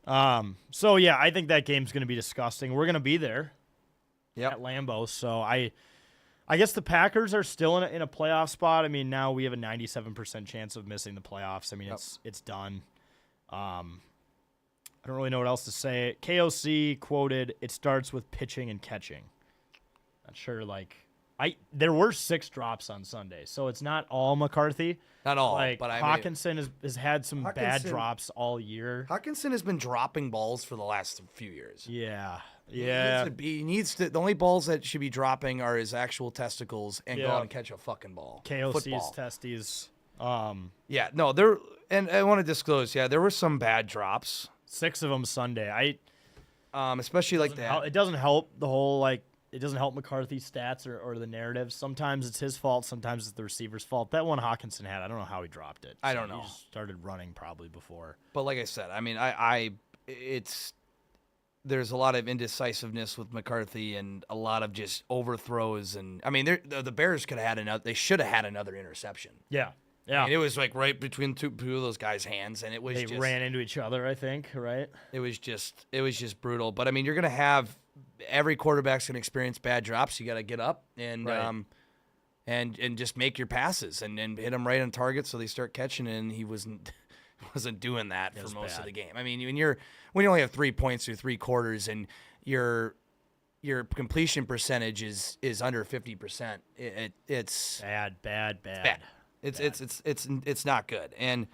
but- So yeah, I think that game's going to be disgusting. We're going to be there Yep. at Lambeau, so I guess the Packers are still in a playoff spot. I mean, now we have a 97% chance of missing the playoffs. I mean, it's done. I don't really know what else to say. KOC quoted, "It starts with pitching and catching." Not sure. There were 6 drops on Sunday, so it's not all McCarthy. Not all, Like but I mean, Hawkinson has had some bad Hawkinson- drops all year. Hawkinson has been dropping balls for the last few years. Yeah, He yeah. needs to. The only balls that should be dropping are his actual testicles and go Yeah. out and catch a fucking ball. KOC's Football. testes. Yeah, no, there. And I want to disclose. Yeah, there were some bad drops. 6 of them Sunday. Especially like that. It doesn't help the whole it doesn't help McCarthy's stats or the narrative. Sometimes it's his fault. Sometimes it's the receiver's fault. That one Hawkinson had, I don't know how he dropped it. I don't know. He just started running probably before. But like I said, I mean, there's a lot of indecisiveness with McCarthy and a lot of just overthrows. And I mean, the Bears could have had another. They should have had another interception. Yeah, I yeah. mean, it was like right between two of those guys' hands, and it was They just ran into each other, I think. Right? it was just brutal. But I mean, you're gonna have every quarterback's gonna experience bad drops. You got to get up and Right. and just make your passes and hit them right on target so they start catching it. And he wasn't. wasn't doing that for was most of bad. the game. I mean, when you only have 3 points through 3 quarters and your completion percentage is under 50%, it's Bad. bad. It's not good. And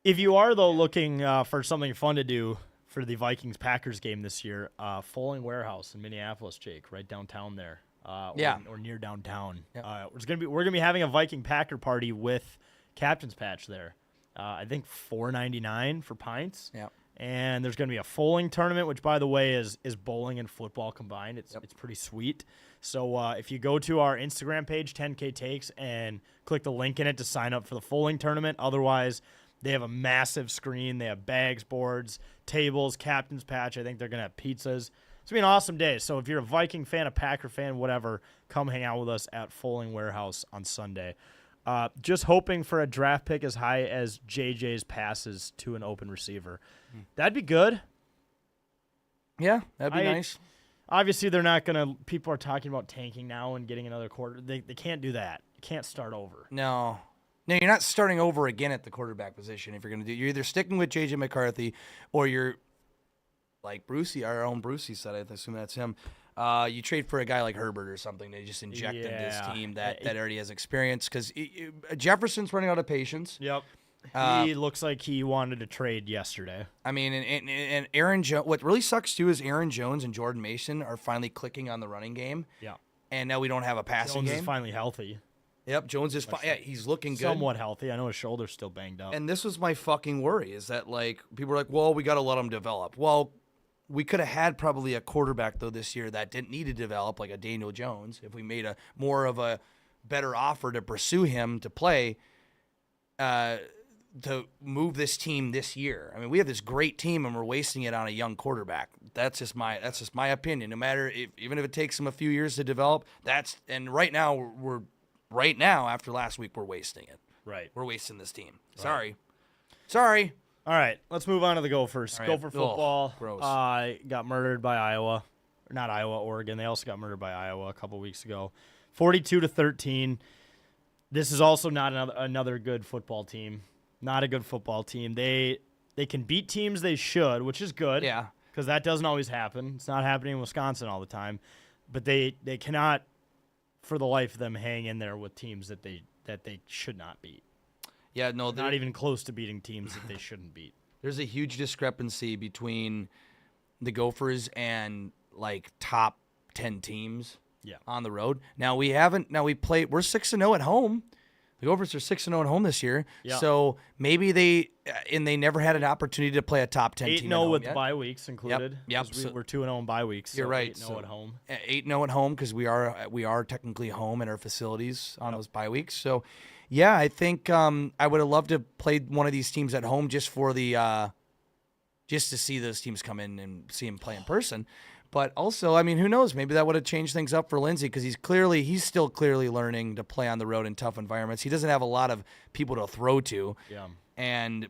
If you are, though, looking for something fun to do for the Vikings-Packers game this year, Fulling Warehouse in Minneapolis, Jake, right downtown there. Or near downtown. Yeah. We're gonna be having a Viking Packer party with Captain's Patch there. I think $4.99 for pints. Yeah. And there's gonna be a Fulling tournament, which, by the way, is bowling and football combined. It's pretty sweet. So if you go to our Instagram page, 10K Takes, and click the link in it to sign up for the Fulling tournament. Otherwise, they have a massive screen. They have bags, boards, tables, Captain's Patch. I think they're gonna have pizzas. It's going to be an awesome day. So if you're a Viking fan, a Packer fan, whatever, come hang out with us at Fulling Warehouse on Sunday. Just hoping for a draft pick as high as JJ's passes to an open receiver. That'd be good. yeah, that'd be nice. Obviously, they're not going to – people are talking about tanking now and getting another quarter. They can't do that. You can't start over. No, you're not starting over again at the quarterback position. If you're going to do, you're either sticking with JJ McCarthy or you're like Brucey, our own Brucey said. I assume that's him. You trade for a guy like Herbert or something to just inject into this team that already has experience because Jefferson's running out of patience. Yep. He looks like he wanted to trade yesterday. I mean, and Aaron Jones. What really sucks too is Aaron Jones and Jordan Mason are finally clicking on the running game. Yeah. And now we don't have a passing Jones game. is finally healthy. Yep, Jones is fine. Yeah, he's looking good. Somewhat healthy. I know his shoulder's still banged up. And this was my fucking worry is that, like, people are like, well, we got to let him develop. Well, we could have had probably a quarterback, though, this year that didn't need to develop, like a Daniel Jones, if we made a more of a better offer to pursue him to play, to move this team this year. I mean, we have this great team, and we're wasting it on a young quarterback. That's just my opinion. No matter even if it takes him a few years to develop, and right now after last week, we're wasting it. Right. We're wasting this team. Sorry. All right, let's move on to the Gophers. All right. Gopher football gross. Got murdered by Iowa. Or not Iowa, Oregon. They also got murdered by Iowa a couple weeks ago. 42-13. This is also not another good football team. Not a good football team. They can beat teams they should, which is good. Yeah. Because that doesn't always happen. It's not happening in Wisconsin all the time. But they cannot, for the life of them, hang in there with teams that they should not beat. Yeah, no, Not even close to beating teams that they shouldn't beat. there's a huge discrepancy between the Gophers and like top 10 teams on the road. Now we're 6-0 at home. The Gophers are 6-0 at home this year. Yeah. So maybe they never had an opportunity to play a top 10 team at 8-0 home with yet. bye weeks included. Yep. 'Cause we're 2-0 in bye weeks. You're so right. 8-0 So at home. 8-0 at home because we are technically home in our facilities on those bye weeks. So, yeah, I think I would have loved to play one of these teams at home just for the just to see those teams come in and see them play in person. But also, I mean, who knows? Maybe that would have changed things up for Lindsey because he's still clearly learning to play on the road in tough environments. He doesn't have a lot of people to throw to. Yeah.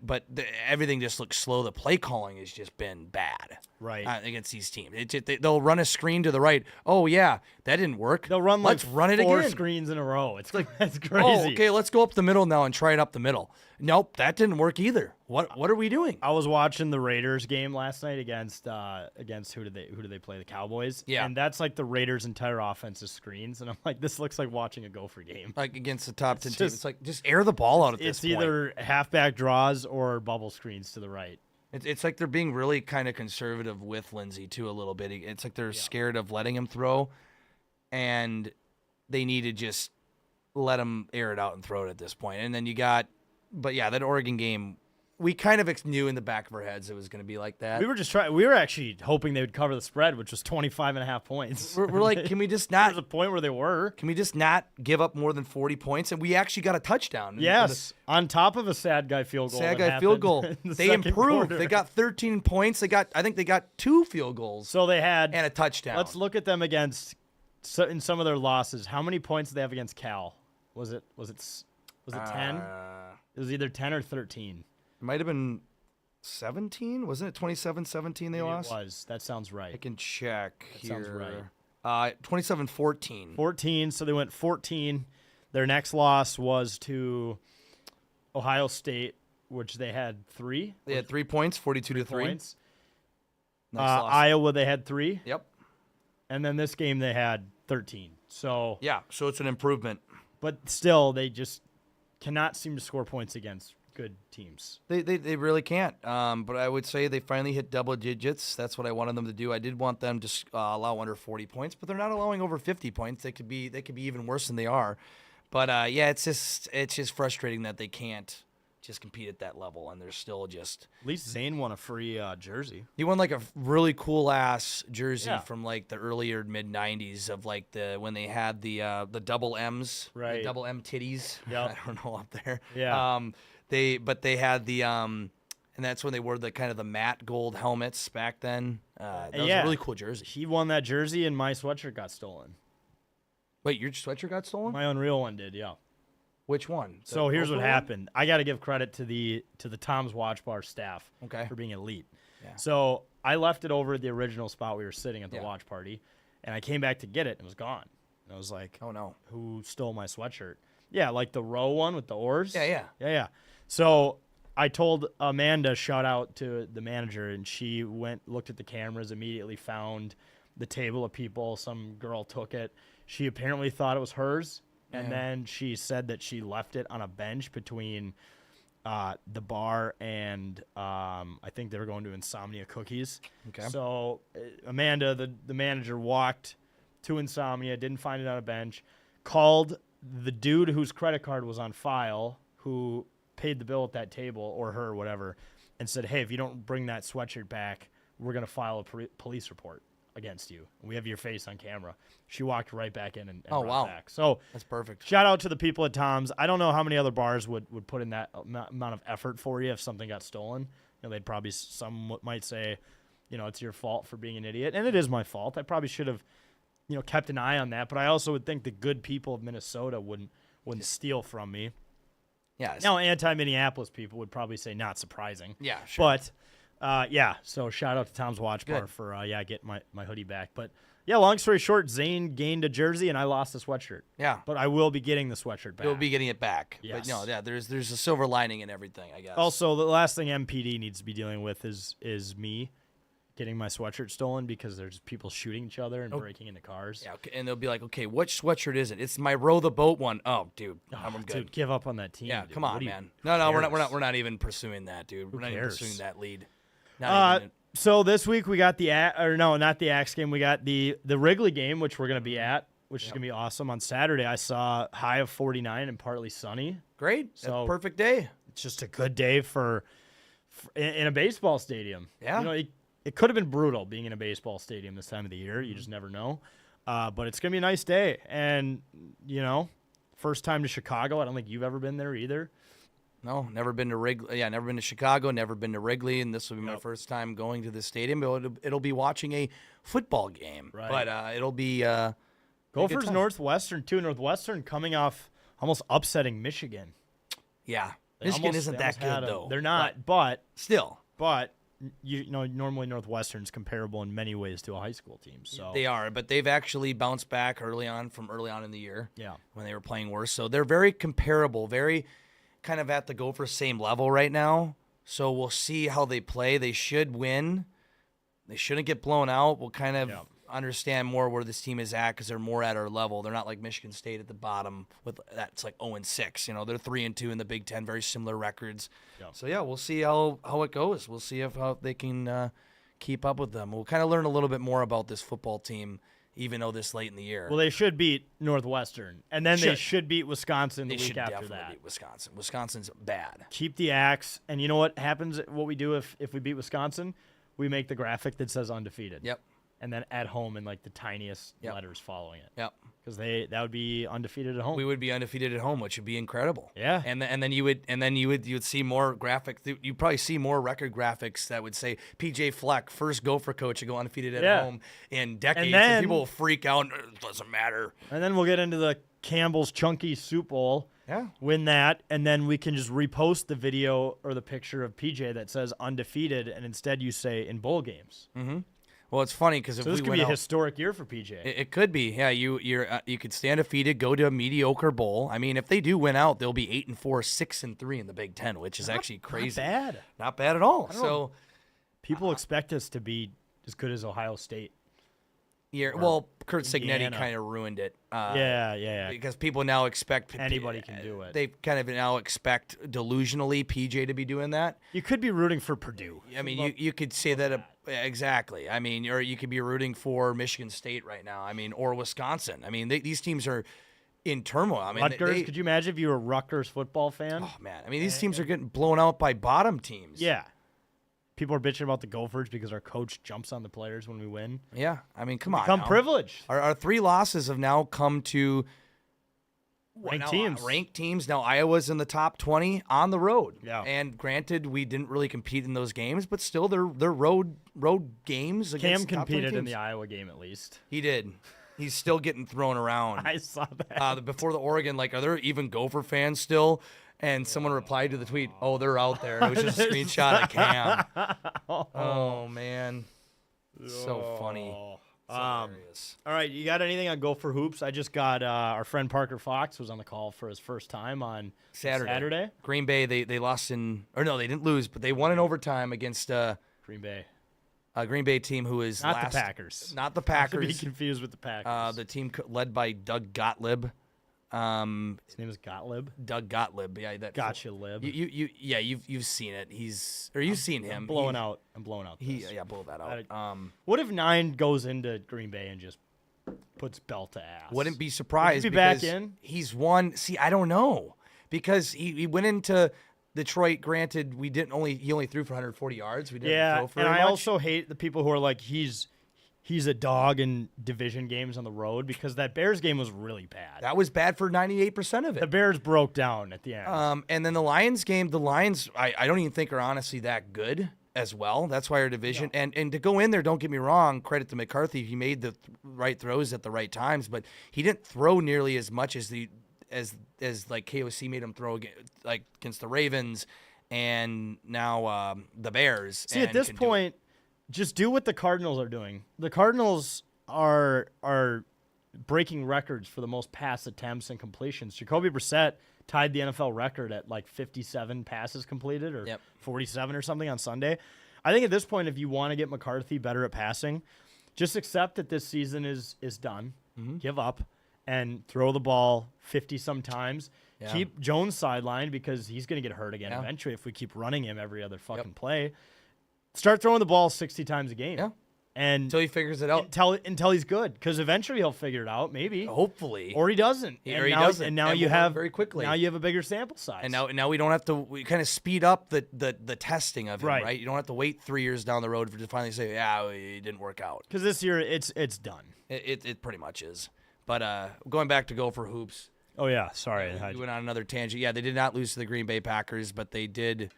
But everything just looks slow. The play calling has just been bad, Right. against these teams. They'll run a screen to the right. Oh yeah, that didn't work. They'll run Let's run it four again. screens in a row. It's like that's crazy. Oh, okay, let's go up the middle now and try it up the middle. Nope, that didn't work either. What are we doing? I was watching the Raiders game last night against who did they play? The Cowboys. Yeah. And that's like the Raiders' entire offensive screens, and I'm like, this looks like watching a Gopher game. Like against the top 10 teams, just- it's like just air the ball out at this It's point. either halfback draws or bubble screens to the right. It's like they're being really kind of conservative with Lindsey too a little bit. It's like they're scared of letting him throw, and they need to just let him air it out and throw it at this point. And then that Oregon game, we kind of knew in the back of our heads it was going to be like that. We were actually hoping they would cover the spread, which was 25.5 points. We're like, can we just There's a not? point where they were. Can we just not give up more than 40 points? And we actually got a touchdown. Yes, on top of a sad guy field goal. Sad that guy field goal. happened in the They second improved. quarter. They got 13 points. I think they got 2 field goals So they had. and a touchdown. Let's look at them against in some of their losses. How many points did they have against Cal? Was it 10? It was either 10 or 13. It might have been 17. Wasn't it 27-17 they Maybe lost? It was. That sounds right. I can check here. sounds right. 27-14. 14. So they went 14. Their next loss was to Ohio State, which they had 3. They had 3 points, 42 to 3. Points. Nice loss. Iowa, they had 3. Yep. And then this game, they had 13. So, Yeah, so it's an improvement. but still, they just cannot seem to score points against good teams. They really can't. But I would say they finally hit double digits. That's what I wanted them to do. I did want them to allow under 40 points, but they're not allowing over 50 points. They could be even worse than they are. But yeah, it's just frustrating that they can't just compete at that level, and they're still just. At least Zane won a free jersey. He won like a really cool ass jersey Yeah. from like the earlier mid '90s of like when they had the double M's, Right. The double M titties. Yep. I don't know up there. Yeah. They had the and that's when they wore the kind of the matte gold helmets back then. That was Yeah. a really cool jersey. He won that jersey, and my sweatshirt got stolen. Wait, your sweatshirt got stolen? My Unreal one did, yeah. Which one? The So here's what Oprah one? happened. I got to give credit to the Tom's Watch Bar staff Okay. for being elite. Yeah. So I left it over at the original spot we were sitting at the Yeah. watch party, and I came back to get it, and it was gone. And I was like, Oh no. who stole my sweatshirt? Yeah, like the row one with the oars. Yeah. Yeah. So I told Amanda, shout out to the manager, and she looked at the cameras, immediately found the table of people. Some girl took it. She apparently thought it was hers, and then she said that she left it on a bench between the bar and I think they were going to Insomnia Cookies. Okay. So Amanda, the manager, walked to Insomnia, didn't find it on a bench, called the dude whose credit card was on file, who paid the bill at that table, or her, whatever, and said, hey, if you don't bring that sweatshirt back, we're going to file a police report against you. We have your face on camera. She walked right back in and Oh, brought wow. it back. So That's perfect. shout out to the people at Tom's. I don't know how many other bars would put in that amount of effort for you if something got stolen. You know, they'd probably, some might say, you know, it's your fault for being an idiot. And it is my fault. I probably should have, you know, kept an eye on that. But I also would think the good people of Minnesota wouldn't steal from me. Yeah. Now, anti-Minneapolis people would probably say not surprising. Yeah. Sure. But, yeah, so shout out to Tom's Watch Bar Good. for, getting my hoodie back. But, yeah, long story short, Zane gained a jersey and I lost a sweatshirt. Yeah. But I will be getting the sweatshirt back. You'll be getting it back. Yes. But no, yeah, there's a silver lining in everything, I guess. Also, the last thing MPD needs to be dealing with is me getting my sweatshirt stolen because there's people shooting each other and breaking into cars. Yeah, okay, and they'll be like, okay, which sweatshirt is it? It's my row the boat one. Oh, dude, I'm good. Dude, give up on that team. Yeah, dude. come What on, do you- man. who No, cares? we're not even pursuing that, dude. We're not even cares? pursuing that lead. Not even. So this week we got not the Axe game. We got the Wrigley game, which we're gonna be at, which is gonna be awesome on Saturday. I saw high of 49 and partly sunny. Great. So- Perfect day. It's just a good day for in a baseball stadium. Yeah. You know, it could have been brutal being in a baseball stadium this time of the year. You just never know. But it's gonna be a nice day, and you know, first time to Chicago. I don't think you've ever been there either. No, never been to Wrigley. Yeah, never been to Chicago. Never been to Wrigley, and this will be my first time going to the stadium. It'll be watching a football game, Right. but it'll be Gophers time. Northwestern too. Northwestern coming off almost upsetting Michigan. yeah. They Michigan almost- isn't they that almost had good 'em. though. They're not, but Still, you know, normally Northwestern's comparable in many ways to a high school team. So they are, but they've actually bounced back early on in the year. Yeah. when they were playing worse. So they're very comparable, very kind of at the Gophers same level right now. So we'll see how they play. They should win. They shouldn't get blown out. We'll kind of understand more where this team is at because they're more at our level. They're not like Michigan State at the bottom with that's like 0-6. You know, they're 3-2 in the Big Ten, very similar records. Yeah. So yeah, we'll see how it goes. We'll see how they can keep up with them. We'll kind of learn a little bit more about this football team, even though this late in the year. well, they should beat Northwestern, and then they Should. should beat Wisconsin they the week should after definitely that. beat Wisconsin. Wisconsin's bad. Keep the axe, and you know what happens? What we do if we beat Wisconsin, we make the graphic that says undefeated. Yep. And then at home in like the tiniest Yep. letters following it, Yep. because that would be undefeated at home. We would be undefeated at home, which would be incredible. Yeah. And then you would see more graphics. You'd probably see more record graphics that would say PJ Fleck, first Gopher coach to go undefeated at Yeah. home in decades. And then- people will freak out. It doesn't matter. And then we'll get into the Campbell's Chunky Soup Bowl. Yeah. Win that, and then we can just repost the video or the picture of PJ that says undefeated, and instead you say in bowl games. Well, Well, it's funny because if So this we could went be a out, historic year for PJ. it could be. Yeah, you could stand undefeated, go to a mediocre bowl. I mean, if they do win out, they'll be 8-4, 6-3 in the Big Ten, which is actually crazy. Not bad. Not bad at all. don't So. know. People expect us to be as good as Ohio State. Well, Kurt Cignetti Indiana. kind of ruined it. Yeah. Because people now expect Anybody can do it. They kind of now expect delusionally PJ to be doing that. You could be rooting for Purdue. I mean, you could say that exactly. I mean, or you could be rooting for Michigan State right now. I mean, or Wisconsin. I mean, these teams are in turmoil. I mean, Rutgers. Could you imagine if you were a Rutgers football fan? Oh man, I mean, these teams are getting blown out by bottom teams. Yeah. People are bitching about the Gophers because our coach jumps on the players when we win. Yeah. I mean, come on. Become now. privileged. Our 3 losses have now come to Ranked teams. Ranked teams. Now Iowa's in the top 20 on the road. Yeah. And granted, we didn't really compete in those games, but still, they're road games. Cam Against top 20 competed in teams. the Iowa game at least. He did. He's still getting thrown around. I saw that. Before the Oregon, like, are there even Gopher fans still? And someone replied to the tweet, "Oh, they're out there." It was just a screenshot of Cam. Oh man, so funny. It's hilarious. All right, you got anything on Gopher Hoops? I just got our friend Parker Fox was on the call for his first time on Saturday. Green Bay, they lost or no, they didn't lose, but they won in overtime against Green Bay. a Green Bay team who is Not last, the Packers. Not the To be Packers. confused with the Packers. The team led by Doug Gottlieb. His name is Gottlieb. Doug Gottlieb. Yeah, that Gotcha, Lib. you've seen it. You've seen him. I'm blowing out. This. Blow that out. What if 9 goes into Green Bay and just puts belt to ass? Wouldn't be surprised. Would he be back because in? He's won. See, I don't know because he went into Detroit. Granted, he only threw for 140 yards. We didn't throw for and very I much. also hate the people who are like he's a dog in division games on the road because that Bears game was really bad. That was bad for 98% of The it. Bears broke down at the end. And then the Lions game, I don't even think are honestly that good as well. That's why our division and to go in there, don't get me wrong, credit to McCarthy, he made the right throws at the right times, but he didn't throw nearly as much as like KOC made him throw like against the Ravens and now the Bears. See, at this point, just do what the Cardinals are doing. The Cardinals are breaking records for the most pass attempts and completions. Jacoby Brissett tied the NFL record at like 57 passes completed or 47 or something on Sunday. I think at this point, if you want to get McCarthy better at passing, just accept that this season is done. Give up and throw the ball 50-some times. Yeah. Keep Jones sidelined because he's going to get hurt again eventually if we keep running him every other fucking play. Start throwing the ball 60 times a game. Yeah. And until he figures it out. Until he's good, because eventually he'll figure it out, maybe. Hopefully. Or he doesn't. Or he doesn't. And now And you we'll learn have very quickly. Now you have a bigger sample size. And now we don't have to. We kind of speed up the testing of him, Right. right? You don't have to wait 3 years down the road to finally say, yeah, it didn't work out. Because this year it's done. It pretty much is. But going back to Gopher Hoops. Oh yeah, sorry. We went on another tangent. Yeah, they did not lose to the Green Bay Packers, but they did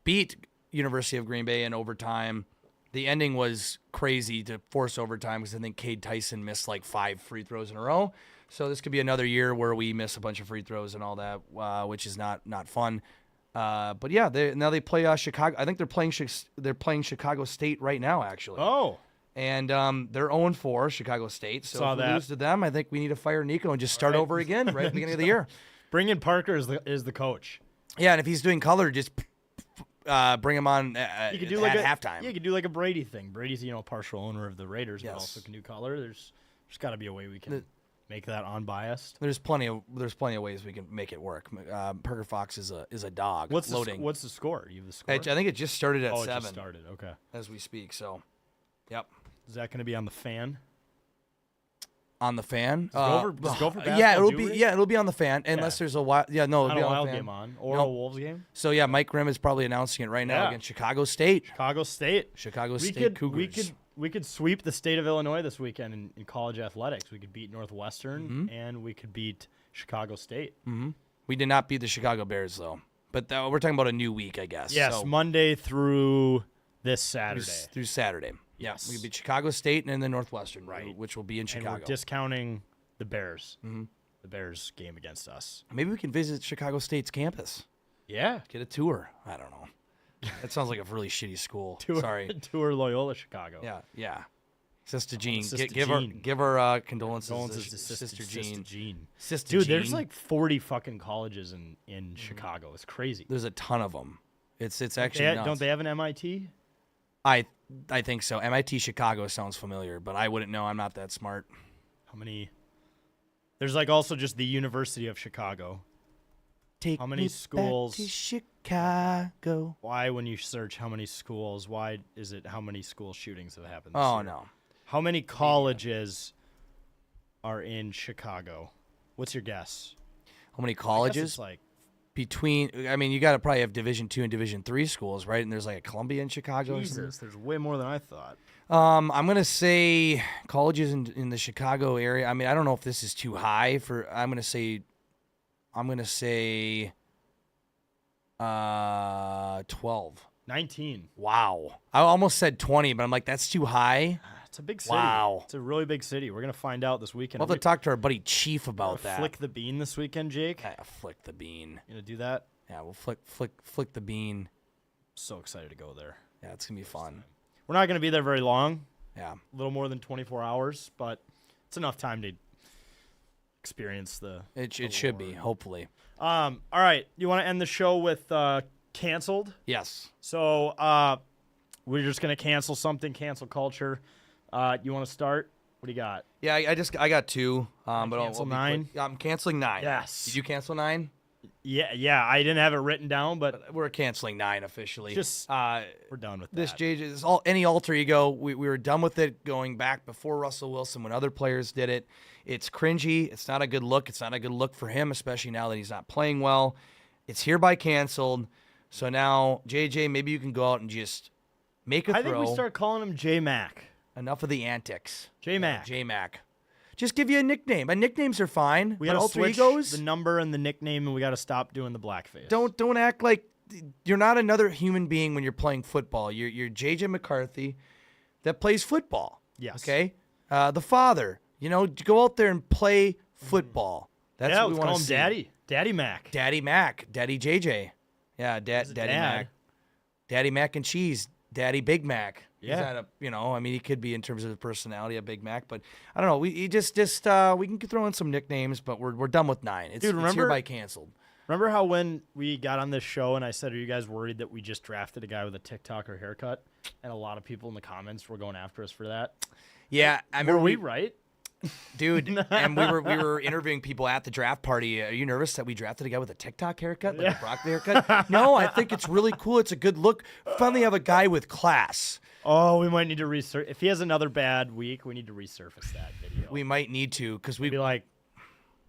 beat University of Green Bay in overtime. The ending was crazy to force overtime because I think Cade Tyson missed like 5 free throws in a row. So this could be another year where we miss a bunch of free throws and all that, which is not fun. But yeah, now they play Chicago. I think they're playing Chicago State right now, actually. Oh. And they're 0-4, Chicago State. So Saw if we that. lose to them, I think we need to fire Nico and just start over again right at the beginning of the year. Bring in Parker is the coach. Yeah, and if he's doing color, just bring him on You could do like at halftime. You could do like a Brady thing. Brady's a partial owner of the Raiders, but Yes. also can do color. There's got to be a way we can make that unbiased. There's plenty of ways we can make it work. Parker Fox is a dog. What's loading. What's the score? You have the score? I think it just started at It 7 just started. Okay. as we speak. So, yep. Is that going to be on the fan? On the fan. Does Gopher yeah, basketball it'll do be it? it'll be on the fan unless there's a wild. Yeah, no, it'll Not be a on Wild the fan. game on or No. a Wolves game. So yeah, Mike Grimm is probably announcing it right now Yeah. against Chicago State. Chicago State. Chicago State Cougars. We could sweep the state of Illinois this weekend in college athletics. We could beat Northwestern Mm-hmm. and we could beat Chicago State. We did not beat the Chicago Bears though, but we're talking about a new week, I guess. Yes, So, Monday through this Saturday. through Saturday. Yes. We beat Chicago State and then Northwestern, Right. which will be in And Chicago. we're discounting the Bears. Mm-hmm. The Bears game against us. Maybe we can visit Chicago State's campus. Yeah. Get a tour. I don't know. That sounds like a really shitty school. Tour, Sorry. Tour Loyola Chicago. Yeah. Sister Jean. Sister Give Jean. her condolences, Condolences to to Sister Jean. Sister Dude, Jean. there's like 40 fucking colleges in Chicago. It's crazy. There's a ton of them. It's actually nuts. Don't they have an MIT? I think so. MIT Chicago sounds familiar, but I wouldn't know. I'm not that smart. How many? There's like also just the University of Chicago. Take How many me schools- back to Chicago. Why, when you search how many schools, why is it how many school shootings have happened? This Oh year? no. How many colleges are in Chicago? What's your guess? How many I guess colleges? it's like Between, I mean, you got to probably have Division II and Division III schools, right? And there's like a Columbia in Chicago. Or something. Jesus. There's way more than I thought. I'm gonna say colleges in the Chicago area. I mean, I don't know if this is too high for. I'm gonna say 12. 19. Wow. I almost said 20, but I'm like, that's too high. It's a big city. Wow. It's a really big city. We're gonna find out this weekend. We'll have to talk to our buddy Chief about that. Flick the bean this weekend, Jake. Yeah, flick the bean. You gonna do that? Yeah, we'll flick the bean. So excited to go there. Yeah, it's gonna be fun. We're not gonna be there very long. Yeah. A little more than 24 hours, but it's enough time to experience the. It should be, hopefully. All right. You want to end the show with canceled? Yes. So we're just gonna cancel something. Cancel culture. You want to start? What do you got? Yeah, I got two. But I'll cancel be 9? quick. I'm canceling 9. Yes. Did you cancel 9? Yeah. I didn't have it written down, but We're canceling 9 officially. Just- we're done with this that. JJ. This any alter ego. We were done with it going back before Russell Wilson when other players did it. It's cringy. It's not a good look. It's not a good look for him, especially now that he's not playing well. It's hereby canceled. So now, JJ, maybe you can go out and just make a I throw. think we start calling him J Mac. Enough of the antics. J Mac. J Mac. Just give you a nickname. And nicknames are fine. We but gotta alter switch egos. the number and the nickname, and we gotta stop doing the blackface. Don't act like you're not another human being when you're playing football. You're JJ McCarthy that plays football. Yes. Okay. The father. Go out there and play football. That's yeah, what we let's want call to him see. Daddy. Daddy Mac. Daddy Mac. Daddy JJ. Yeah. He's Daddy a dad. Mac. Daddy Mac and Cheese. Daddy Big Mac. Yeah. He's not I mean, he could be in terms of his personality a Big Mac, but I don't know. We can throw in some nicknames, but we're done with 9. It's remember- hereby canceled. Remember how when we got on this show and I said, "Are you guys worried that we just drafted a guy with a TikToker haircut?" And a lot of people in the comments were going after us for that. Yeah, I mean, Were we right? dude, and we were interviewing people at the draft party. Are you nervous that we drafted a guy with a TikTok haircut, like a Broccoli haircut? No, I think it's really cool. It's a good look. Finally, have a guy with class. Oh, we might need to resurface. If he has another bad week, we need to resurface that video. We might need to because be like,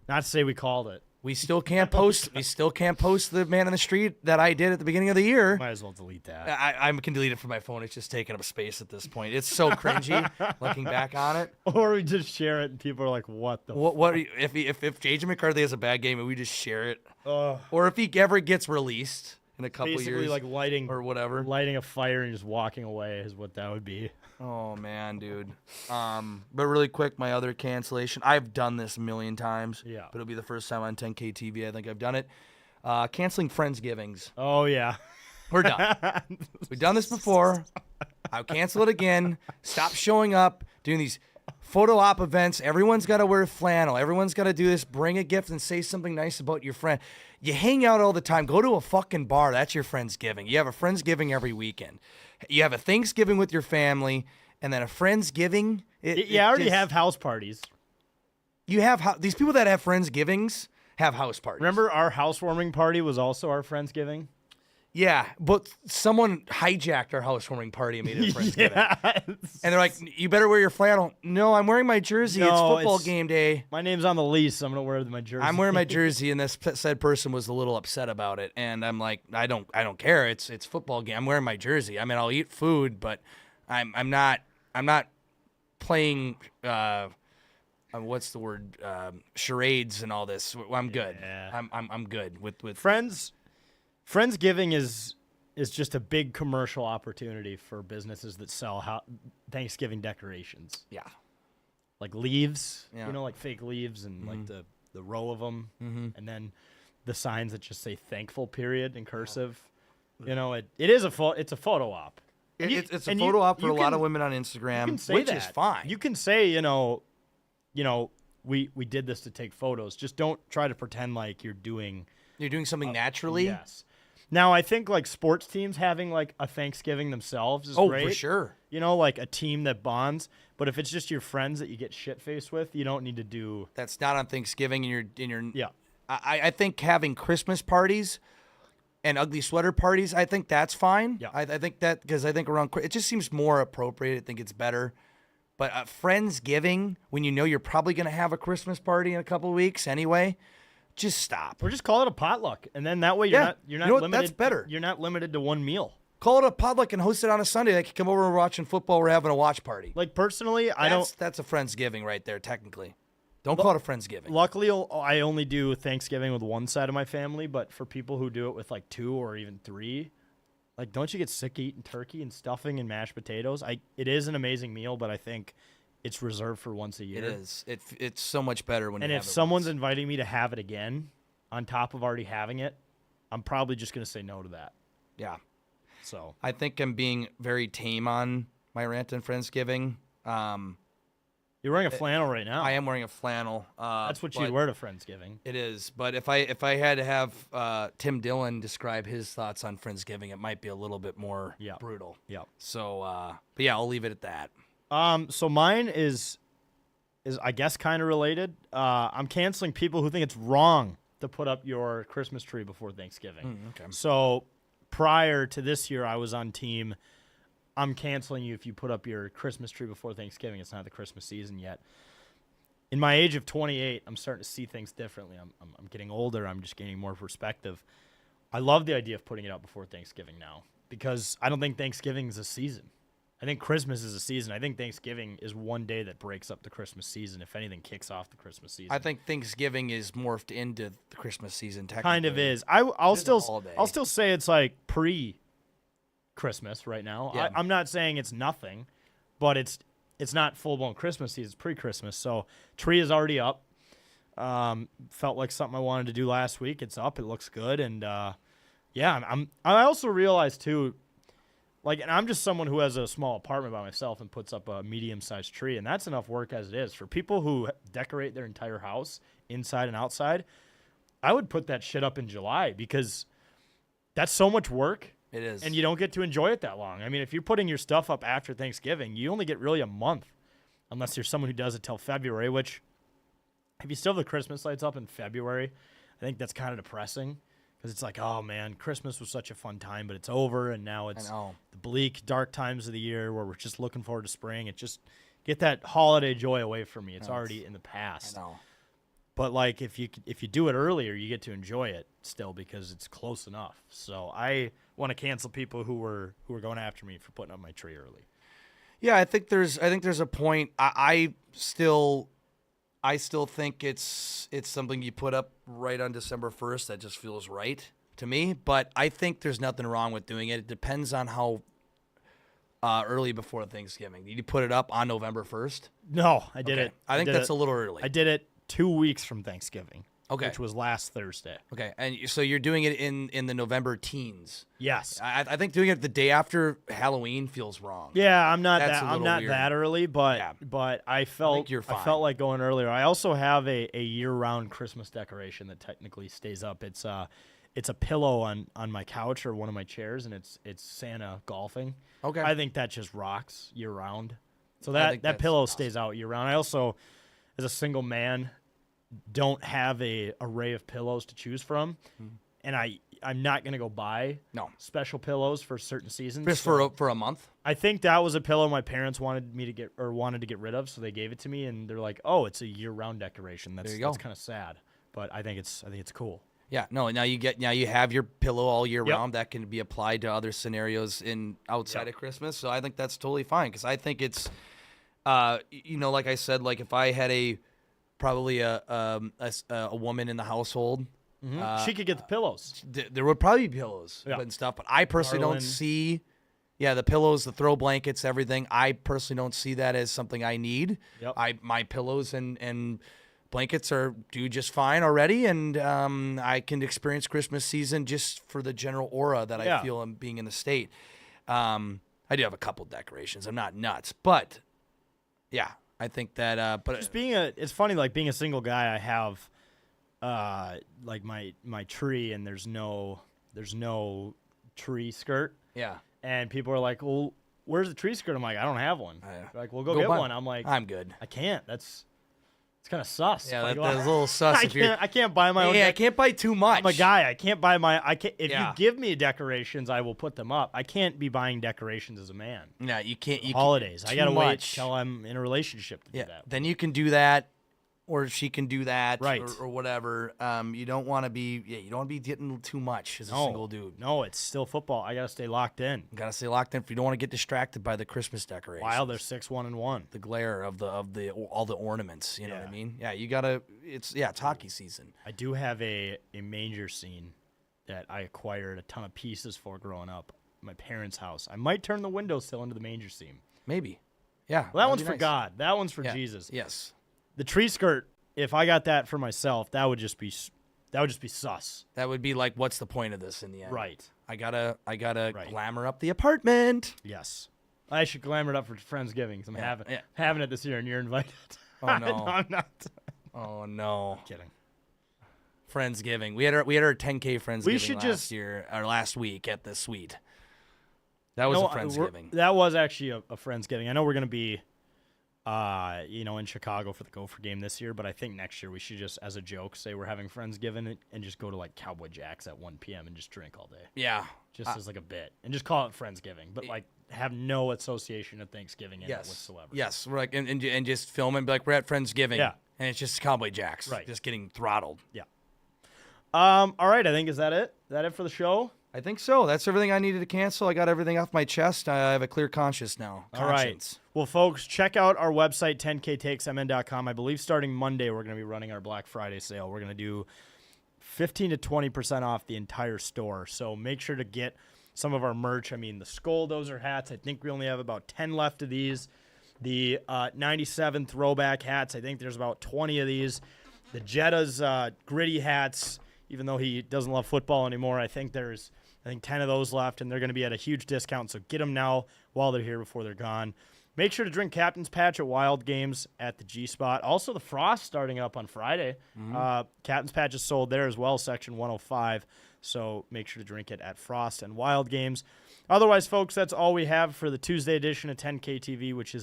not to say we called it. we still can't post. We still can't post the man in the street that I did at the beginning of the year. Might as well delete that. I can delete it from my phone. It's just taking up space at this point. It's so cringy looking back on it. Or we just share it and people are like, "What the?" What if JJ McCarthy has a bad game and we just share it, Ugh. or if he ever gets released in a couple Basically, years, like lighting or whatever. lighting a fire and just walking away is what that would be. Oh man, dude. But really quick, my other cancellation. I've done this a million times. Yeah. But it'll be the first time on 10K TV. I think I've done it. Canceling Friendsgivings. Oh yeah. We're done. We've done this before. I'll cancel it again. Stop showing up, doing these photo op events. Everyone's got to wear flannel. Everyone's got to do this. Bring a gift and say something nice about your friend. You hang out all the time. Go to a fucking bar. That's your Friendsgiving. You have a Friendsgiving every weekend. You have a Thanksgiving with your family, and then a Friendsgiving. You already have house parties. You have these people that have Friendsgivings have house parties. Remember our housewarming party was also our Friendsgiving? Yeah, but someone hijacked our housewarming party and made it a Friendsgiving. Yes. And they're like, you better wear your flannel. No, I'm wearing my jersey. It's No, football it's- game day. My name's on the lease, so I'm gonna wear my jersey. I'm wearing my jersey, and this said person was a little upset about it. And I'm like, I don't care. It's football game. I'm wearing my jersey. I mean, I'll eat food, but I'm not playing. What's the word? Charades and all this. I'm good. Yeah. I'm good with Friendsgiving is just a big commercial opportunity for businesses that sell Thanksgiving decorations, yeah. like leaves, Yeah. like fake leaves and like the row of them, and then the signs that just say "thankful" period in cursive. It is it's a photo op. It's a and photo op for you a lot can- of women on you Instagram, can say which that. is fine. You can say, we did this to take photos. Just don't try to pretend like you're doing. You're doing something naturally. Yes. Now I think like sports teams having like a Thanksgiving themselves is Oh, great. for sure. Like a team that bonds. But if it's just your friends that you get shit faced with, you don't need to do. That's not on Thanksgiving, and you're. Yeah. I think having Christmas parties and ugly sweater parties, I think that's fine. Yeah. I think that because I think around it just seems more appropriate. I think it's better. But Friendsgiving, when you know you're probably going to have a Christmas party in a couple of weeks anyway, just stop. Or just call it a potluck, and then that way you're Yeah. not You know what? limited. That's better. You're not limited to one meal. Call it a potluck and host it on a Sunday. They can come over and we're watching football. We're having a watch party. Like personally, I don't. That's a Friendsgiving right there, technically. Don't call it a Friendsgiving. Luckily, I only do Thanksgiving with one side of my family, but for people who do it with like two or even three, like don't you get sick of eating turkey and stuffing and mashed potatoes? It is an amazing meal, but I think it's reserved for once a year. It is. It's so much better when And you if have it someone's once. inviting me to have it again, on top of already having it, I'm probably just gonna say no to that. Yeah. So I think I'm being very tame on my rant and Friendsgiving. you're wearing a flannel right now. I am wearing a flannel. That's what but you'd wear to Friendsgiving. It is, but if I had to have Tim Dillon describe his thoughts on Friendsgiving, it might be a little bit more brutal. Yeah. So, but yeah, I'll leave it at that. So mine is I guess kind of related. I'm canceling people who think it's wrong to put up your Christmas tree before Thanksgiving. Okay. So prior to this year, I was on team. I'm canceling you if you put up your Christmas tree before Thanksgiving. It's not the Christmas season yet. In my age of 28, I'm starting to see things differently. I'm getting older. I'm just gaining more perspective. I love the idea of putting it out before Thanksgiving now because I don't think Thanksgiving is a season. I think Christmas is a season. I think Thanksgiving is one day that breaks up the Christmas season. If anything, kicks off the Christmas season. I think Thanksgiving is morphed into the Christmas season. Technically, kind of is. I'll It is a still holiday. I'll still say it's like pre-Christmas right now. Yeah. I'm not saying it's nothing, but it's not full blown Christmas season. It's pre-Christmas. So tree is already up. Felt like something I wanted to do last week. It's up. It looks good, and I also realized too. Like, and I'm just someone who has a small apartment by myself and puts up a medium-sized tree, and that's enough work as it is. For people who decorate their entire house, inside and outside, I would put that shit up in July because that's so much work, it is, and you don't get to enjoy it that long. I mean, if you're putting your stuff up after Thanksgiving, you only get really a month, unless you're someone who does it till February, which, if you still have the Christmas lights up in February, I think that's kind of depressing. Because it's like, oh, man, Christmas was such a fun time, but it's over, and now it's the bleak, dark times of the year where we're just looking forward to spring. It just get that holiday joy away from me. It's already in the past. I know. But, like, if you do it earlier, you get to enjoy it still because it's close enough. So I want to cancel people who were going after me for putting up my tree early. Yeah, I think there's a point. I still think it's something you put up right on December 1st. That just feels right to me. But I think there's nothing wrong with doing it. It depends on how early before Thanksgiving. Did you put it up on November 1st? No, I did it. I think that's a little early. I did it 2 weeks from Thanksgiving. Okay. Which was last Thursday. Okay, and so you're doing it in the November teens. Yes. I think doing it the day after Halloween feels wrong. Yeah, I'm not That's that a I'm little not weird. that early, but Yeah. but I felt you're I fine. felt like going earlier. I also have a year-round Christmas decoration that technically stays up. It's a pillow on my couch or one of my chairs, and it's Santa golfing. Okay. I think that just rocks year-round. So I that think that that's pillow awesome. stays out year-round. I also, as a single man, don't have a array of pillows to choose from, and I'm not gonna go buy No. special pillows for certain seasons. Just so- for a month. I think that was a pillow my parents wanted to get rid of, so they gave it to me, and they're like, "Oh, it's a year-round decoration." That's There you go. kind of sad, but I think it's cool. Yeah, no. Now you have your pillow all year Yep. round that can be applied to other scenarios outside of Christmas. So I think that's totally fine because I think it's, like I said, like if I had probably a woman in the household, She could get the pillows. there would probably be pillows Yeah. and stuff. But I personally Garland. don't see, the pillows, the throw blankets, everything. I personally don't see that as something I need. Yep. My pillows and blankets do just fine already, and I can experience Christmas season just for the general aura that I Yeah. feel in being in the state. I do have a couple decorations. I'm not nuts, but yeah, I think that. But Just it's funny, like being a single guy. I have, like my tree, and there's no tree skirt, yeah, and people are like, "Well, where's the tree skirt?" I'm like, "I don't have one." They're like, "Well, go get buy one." I'm like, I'm good. I can't. It's kind of sus. Yeah, Like, that's a little sus. I can't buy my own. I can't buy too much. I'm a guy. I can't buy my. I can't. If Yeah. you give me decorations, I will put them up. I can't be buying decorations as a man. Yeah, you can't. Holidays. I too gotta wait much. till I'm in a relationship to Yeah, do that. then you can do that, or she can do that, Right. or whatever. You don't want to be. Yeah, you don't want to be getting too much as a No, single dude. no, it's still football. I gotta stay locked in. You gotta stay locked in. If you don't want to get distracted by the Christmas decorations. While they're 6-1-1. The glare of all the ornaments. You know what I Yeah. mean? Yeah, you gotta. It's hockey season. I do have a manger scene that I acquired a ton of pieces for growing up. At my parents' house. I might turn the windowsill into the manger scene. Maybe. Yeah. Well, that one's would for be nice. God. That one's for Yeah. Jesus. Yes. The tree skirt. If I got that for myself, that would just be sus. That would be like, what's the point of this in the end? Right. I gotta Right. glamour up the apartment. Yes. I should glamour it up for Friendsgiving. 'Cause I'm having it this year, and you're invited. Oh, no. No, I'm not. Oh no. Kidding. Friendsgiving. We had our 10K Friendsgiving should last week at the suite. That was a Friendsgiving. That was actually a Friendsgiving. I know we're gonna be, in Chicago for the Gopher game this year, but I think next year we should just, as a joke, say we're having Friendsgiving and just go to like Cowboy Jack's at 1 p.m. and just drink all day, Yeah. just as like a bit, and just call it Friendsgiving, but like have no association of Thanksgiving in it whatsoever. Yes. We're like and just film and be like, we're at Friendsgiving. Yeah. And it's just Cowboy Jacks. Right. Just getting throttled. Yeah. All right. I think is that it? Is that it for the show? I think so. That's everything I needed to cancel. I got everything off my chest. I have a clear conscience now. All right. Well, folks, check out our website, 10ktakesmn.com. I believe starting Monday, we're going to be running our Black Friday sale. We're going to do 15 to 20% off the entire store. So make sure to get some of our merch. I mean, the Skulldozer hats, I think we only have about 10 left of these. The 97 throwback hats, I think there's about 20 of these. The Jetta's gritty hats, even though he doesn't love football anymore, I think there's 10 of those left, and they're going to be at a huge discount. So get them now while they're here before they're gone. Make sure to drink Captain's Patch at Wild Games at the G-Spot. Also, the Frost starting up on Friday. Captain's Patch is sold there as well, Section 105. So make sure to drink it at Frost and Wild Games. Otherwise, folks, that's all we have for the Tuesday edition of 10K TV, which is